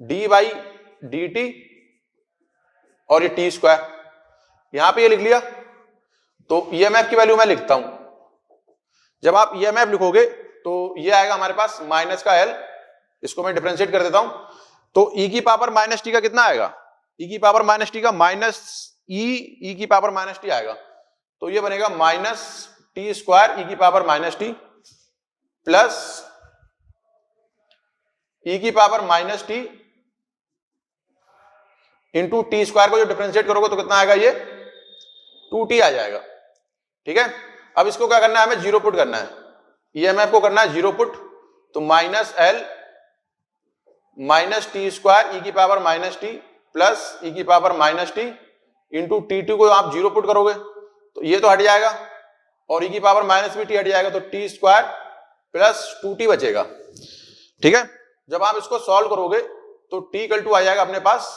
D by D T और ये टी स्क्वायर, यहां पे ये लिख लिया। तो ईएमएफ की वैल्यू मैं लिखता हूं, जब आप ईएमएफ लिखोगे तो ये आएगा हमारे पास माइनस का एल, इसको मैं डिफरेंशिएट कर देता हूं, तो ई की पावर -t का कितना आएगा, ई की पावर -t का माइनस ई की पावर -t आएगा, तो ये बनेगा -t स्क्वायर ई की पावर -t प्लस ई की power -t into T square को जो डिफरेंशिएट करोगे तो कितना आएगा ये 2t आ जाएगा। ठीक है, अब इसको क्या करना है हमें जीरो पुट करना है, ईएमएफ को करना है जीरो पुट, तो -l -t स्क्वायर ई की पावर -t प्लस ई की पावर -t इंटू टी को आप जीरो पुट करोगे तो ये तो हट जाएगा और ई की पावर -t हट जाएगा, तो टी स्क्वायर प्लस 2t बचेगा। ठीक है, जब आप इसको सॉल्व करोगे तो t इक्वल टू आ जाएगा अपने पास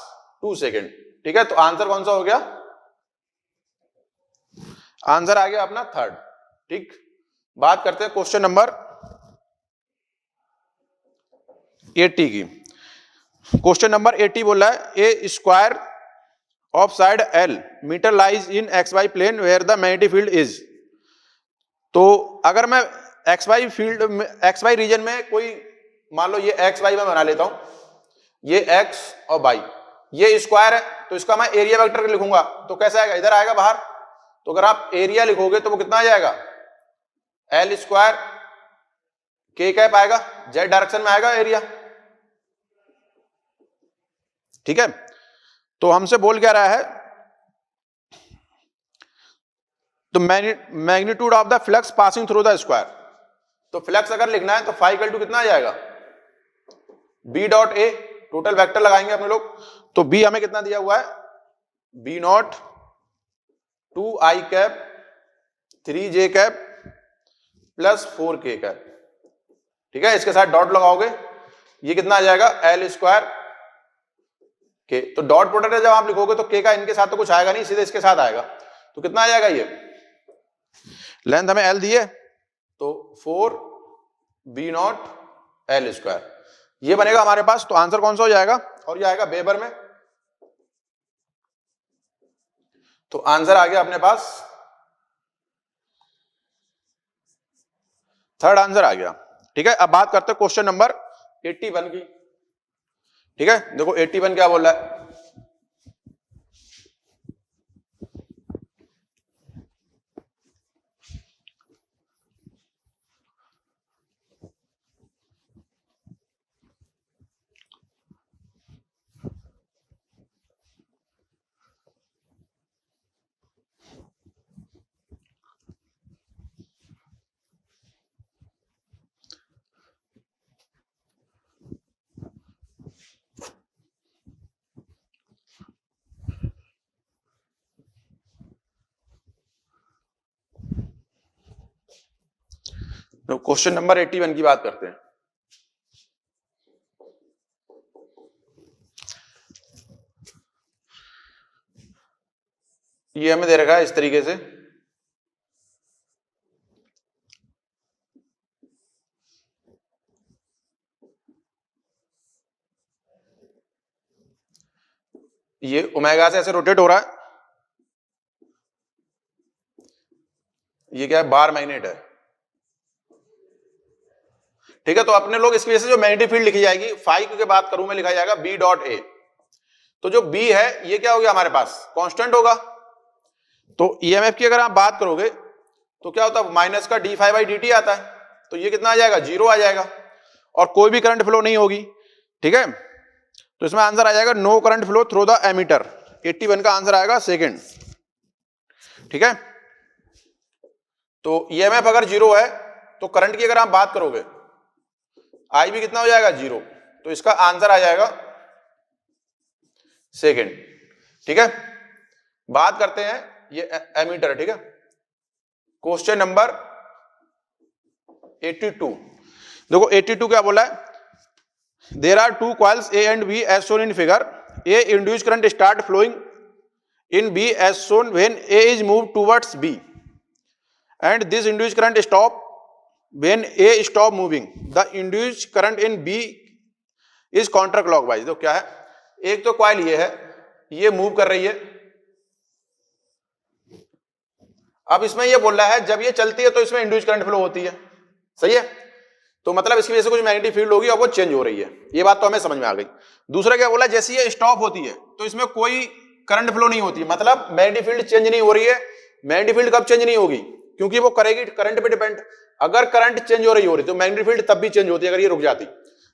2 सेकेंड। ठीक है, तो आंसर कौन सा हो गया, आंसर आ गया अपना थर्ड। ठीक, बात करते हैं क्वेश्चन नंबर 80 की। क्वेश्चन नंबर 80 बोल रहा है a square of side L metre lies in X Y plane where the magnetic field is, तो अगर मैं एक्स वाई फील्ड में एक्स वाई रीजन में कोई मान लो ये एक्स वाई में बना लेता हूं, ये एक्स और वाई, ये स्क्वायर है तो इसका मैं एरिया वेक्टर लिखूंगा तो कैसा आएगा इधर आएगा बाहर, तो अगर आप एरिया लिखोगे तो वो कितना आ जाएगा एल स्क्वायर के कैप आएगा, जेड डायरेक्शन में आएगा एरिया। ठीक है, तो हमसे बोल क्या रहा है, तो magnitude of the flux passing through the square, तो फ्लक्स अगर लिखना है तो फाई इक्वल टू कितना आ जाएगा B dot A, total vector लगाएंगे अपने लोग, तो बी हमें कितना दिया हुआ है B naught 2i cap 3j cap plus 4k cap. ठीक है, इसके साथ डॉट लगाओगे, ये कितना आ जाएगा L स्क्वायर के। तो डॉट प्रोडक्ट जब आप लिखोगे तो k का इनके साथ तो कुछ आएगा नहीं, सीधे इसके साथ आएगा। तो कितना आ जाएगा, ये लेंथ हमें L दी है तो 4b0 L स्क्वायर, ये बनेगा हमारे पास। तो आंसर कौन सा हो जाएगा, और ये आएगा वेबर में। तो आंसर आ गया अपने पास, थर्ड आंसर आ गया। ठीक है, अब बात करते हैं क्वेश्चन नंबर 81 की। ठीक है, देखो 81 क्या बोल रहा है। तो क्वेश्चन नंबर 81 की बात करते हैं। ये हमें दे रखा है इस तरीके से, ये ओमेगा से ऐसे रोटेट हो रहा है, ये क्या है, बार मैग्नेट है। ठीक है, तो अपने लोग इसकी वजह से जो मैग्नेटिक फील्ड लिखी जाएगी, फाई की बात करूं मैं, लिखा जाएगा बी डॉट ए। तो जो बी है ये क्या हो गया हमारे पास, कांस्टेंट होगा। तो ईएमएफ की अगर आप बात करोगे तो क्या होता है, माइनस का D phi by D t आता है, तो ये कितना आ जाएगा, 0 आ जाएगा, और कोई भी करंट फ्लो नहीं होगी। ठीक है, तो इसमें आंसर आ जाएगा no current flow through the ammeter. 81 का आंसर आएगा सेकंड। ठीक है, तो ईएमएफ अगर 0 है तो करंट की अगर आप बात करोगे, आई भी कितना हो जाएगा, 0। तो इसका आंसर आ जाएगा सेकंड। ठीक है, बात करते हैं ये एमीटर। ठीक है, क्वेश्चन नंबर 82। देखो 82 क्या बोला है, there are two coils A and B as shown in figure. A induced current start flowing in B as shown when A is move towards B, and this induced current stop when A stop moving. The induced current in B is counter clockwise. तो क्या है, एक तो कॉइल ये है, ये मूव कर रही है। अब इसमें ये बोल रहा है जब ये चलती है तो इसमें इंड्यूस्ड करंट फ्लो होती है, सही है। तो मतलब इसकी वजह से कुछ मैग्नेटिक फील्ड होगी और वो चेंज हो रही है, ये बात तो हमें समझ में आ गई। दूसरा क्या बोला, जैसे ये स्टॉप होती है तो इसमें कोई करंट फ्लो नहीं होती, मतलब मैग्नेटिक फील्ड चेंज नहीं हो रही है। मैग्नेटिक फील्ड कब चेंज नहीं होगी, क्योंकि वो करेगी करंट पे डिपेंड। अगर करंट चेंज हो रही तो मैग्नेटिक फील्ड तब भी चेंज होती है अगर ये रुक जाती,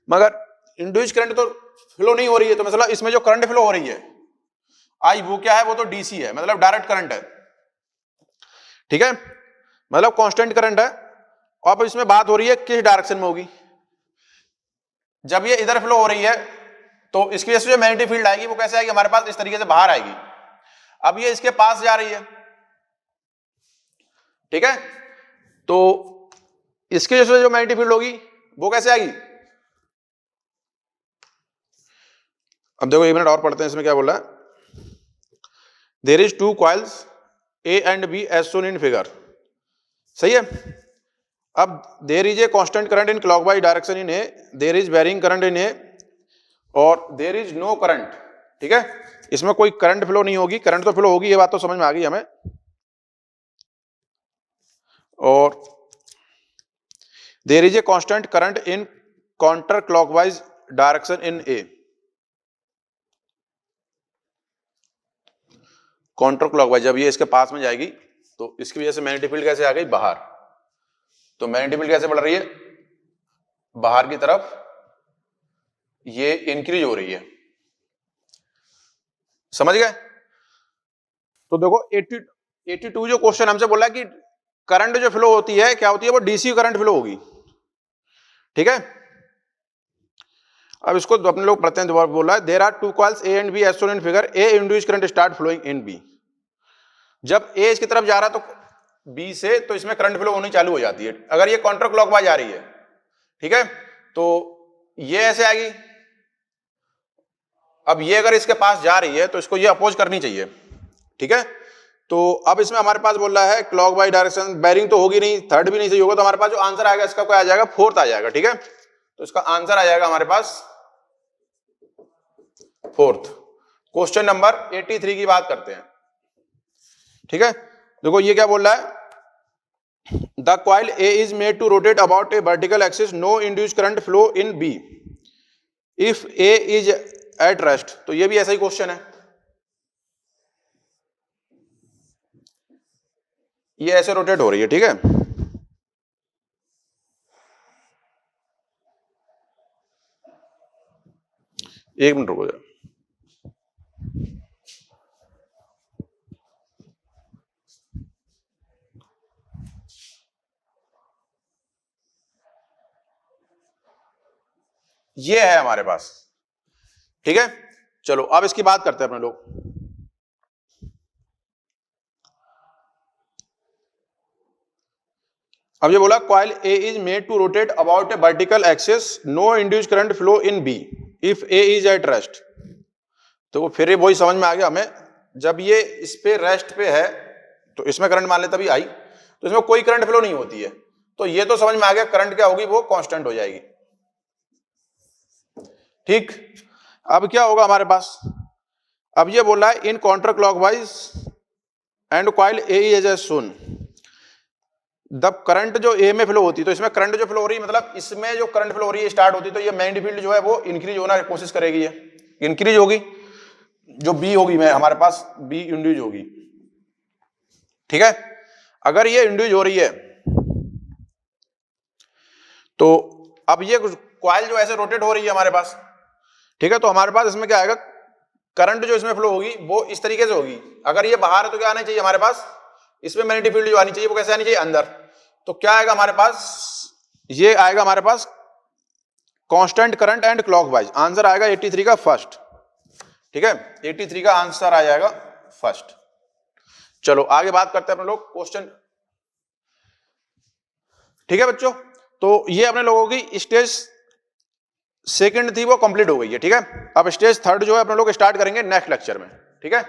मगर इंड्यूस्ड करंट तो फ्लो नहीं हो रही है। तो मतलब इसमें जो करंट फ्लो हो रही है आई, वो क्या है, वो तो डीसी है, मतलब डायरेक्ट करंट है। ठीक है, मतलब कांस्टेंट करंट है। अब इसमें बात हो रही है किस डायरेक्शन में होगी। जब ये इधर फ्लो हो रही है तो इसकी वजह से जो मैग्नेटिक फील्ड आएगी वो कैसे आएगी हमारे पास, इस तरीके से बाहर आएगी। अब ये इसके पास जा रही है, ठीक है, तो इसकी वजह से जो मैग्नेटिक फील्ड होगी वो कैसे आएगी। अब देखो 1 मिनट और पढ़ते हैं, इसमें क्या बोला है, there is two coils A and B as shown in figure. सही है। अब there is a constant current in clockwise direction in A, there is varying current in A, और देयर इज नो करंट। ठीक है, इसमें कोई करंट फ्लो नहीं होगी, करंट तो फ्लो होगी, ये बात तो समझ में आ गई हमें। और there is a constant current in counter clockwise direction in A, counter clockwise. जब ये इसके पास में जाएगी तो इसकी वजह से मैग्नेटिक फील्ड कैसे आ गई, बाहर। तो मैग्नेटिक फील्ड कैसे बढ़ रही है, बाहर की तरफ, ये इंक्रीज हो रही है। समझ गए। तो देखो 82 जो क्वेश्चन हमसे बोला कि करंट जो फ्लो होती है क्या होती है, वो डीसी करंट फ्लो होगी। ठीक है, अब इसको अपने लोग पढ़ते हैं। दोबारा बोला है, there are two coils A and B as shown in figure, A induced current start flowing in B. जब ए इसकी तरफ जा रहा है तो बी से, तो इसमें करंट फ्लो होनी चालू हो जाती है। अगर ये काउंटर क्लॉकवाइज आ रही है, ठीक है, तो ये ऐसे आएगी। अब ये अगर इसके पास जा रही है तो इसको ये अपोज करनी चाहिए, ठीक है। तो अब इसमें हमारे पास बोल रहा है क्लॉकवाइज डायरेक्शन, बेरिंग तो होगी नहीं, थर्ड भी नहीं सही होगा, तो हमारे पास जो आंसर आएगा इसका क्या आ जाएगा, फोर्थ आ जाएगा, ठीक है। तो इसका आंसर आ जाएगा हमारे पास फोर्थ। क्वेश्चन नंबर 83 की बात करते हैं, ठीक है। देखो ये क्या बोल रहा है, the coil A is made to rotate about a vertical axis, no induced current flow in B if A is at rest. तो ये भी ऐसा ही क्वेश्चन है, ये ऐसे रोटेट हो रही है, ठीक है। एक मिनट रुको जरा, ये है हमारे पास, ठीक है। चलो अब इसकी बात करते हैं अपने लोग। अब ये बोला coil A is made to rotate about a vertical axis, no induced current flow in B if A is at rest. तो फिर वही समझ में आ गया हमें, जब ये इस पे रेस्ट पे है तो इसमें करंट मान ले तभी आई, तो इसमें कोई करंट फ्लो नहीं होती है, तो ये तो समझ में आ गया करंट क्या होगी, वो कांस्टेंट हो जाएगी, ठीक। अब क्या होगा हमारे पास, अब ये बोल रहा है in counter clockwise and coil A is as shown, जब करंट जो ए में फ्लो होती है, तो इसमें करंट जो फ्लो हो रही है, मतलब इसमें जो करंट फ्लो हो रही है स्टार्ट होती है, तो ये मैग्नेटिक फील्ड जो है वो इंक्रीज होना की कोशिश करेगी, ये इंक्रीज होगी, जो बी होगी में हमारे पास बी इंड्यूज होगी, ठीक है। अगर ये इंड्यूज हो रही है तो अब ये कॉइल जो ऐसे रोटेट हो रही है हमारे पास, ठीक है, तो हमारे पास इसमें क्या आएगा, करंट जो इसमें फ्लो होगी वो इस तरीके से होगी। अगर ये बाहर है तो क्या आना चाहिए हमारे पास, इसमें मैग्नेटिक फील्ड जो आनी चाहिए वो कैसे आनी चाहिए, अंदर। तो क्या आएगा हमारे पास, ये आएगा हमारे पास constant current and clockwise. Answer आएगा 83 का फर्स्ट, ठीक है, 83 का आंसर आ जाएगा फर्स्ट। चलो आगे बात करते हैं अपने लोग क्वेश्चन, ठीक है बच्चों। तो ये अपने लोगों की स्टेज सेकंड थी वो कंप्लीट हो गई है, ठीक है। अब स्टेज थर्ड जो है अपने लोग स्टार्ट करेंगे नेक्स्ट लेक्चर में, ठीक है।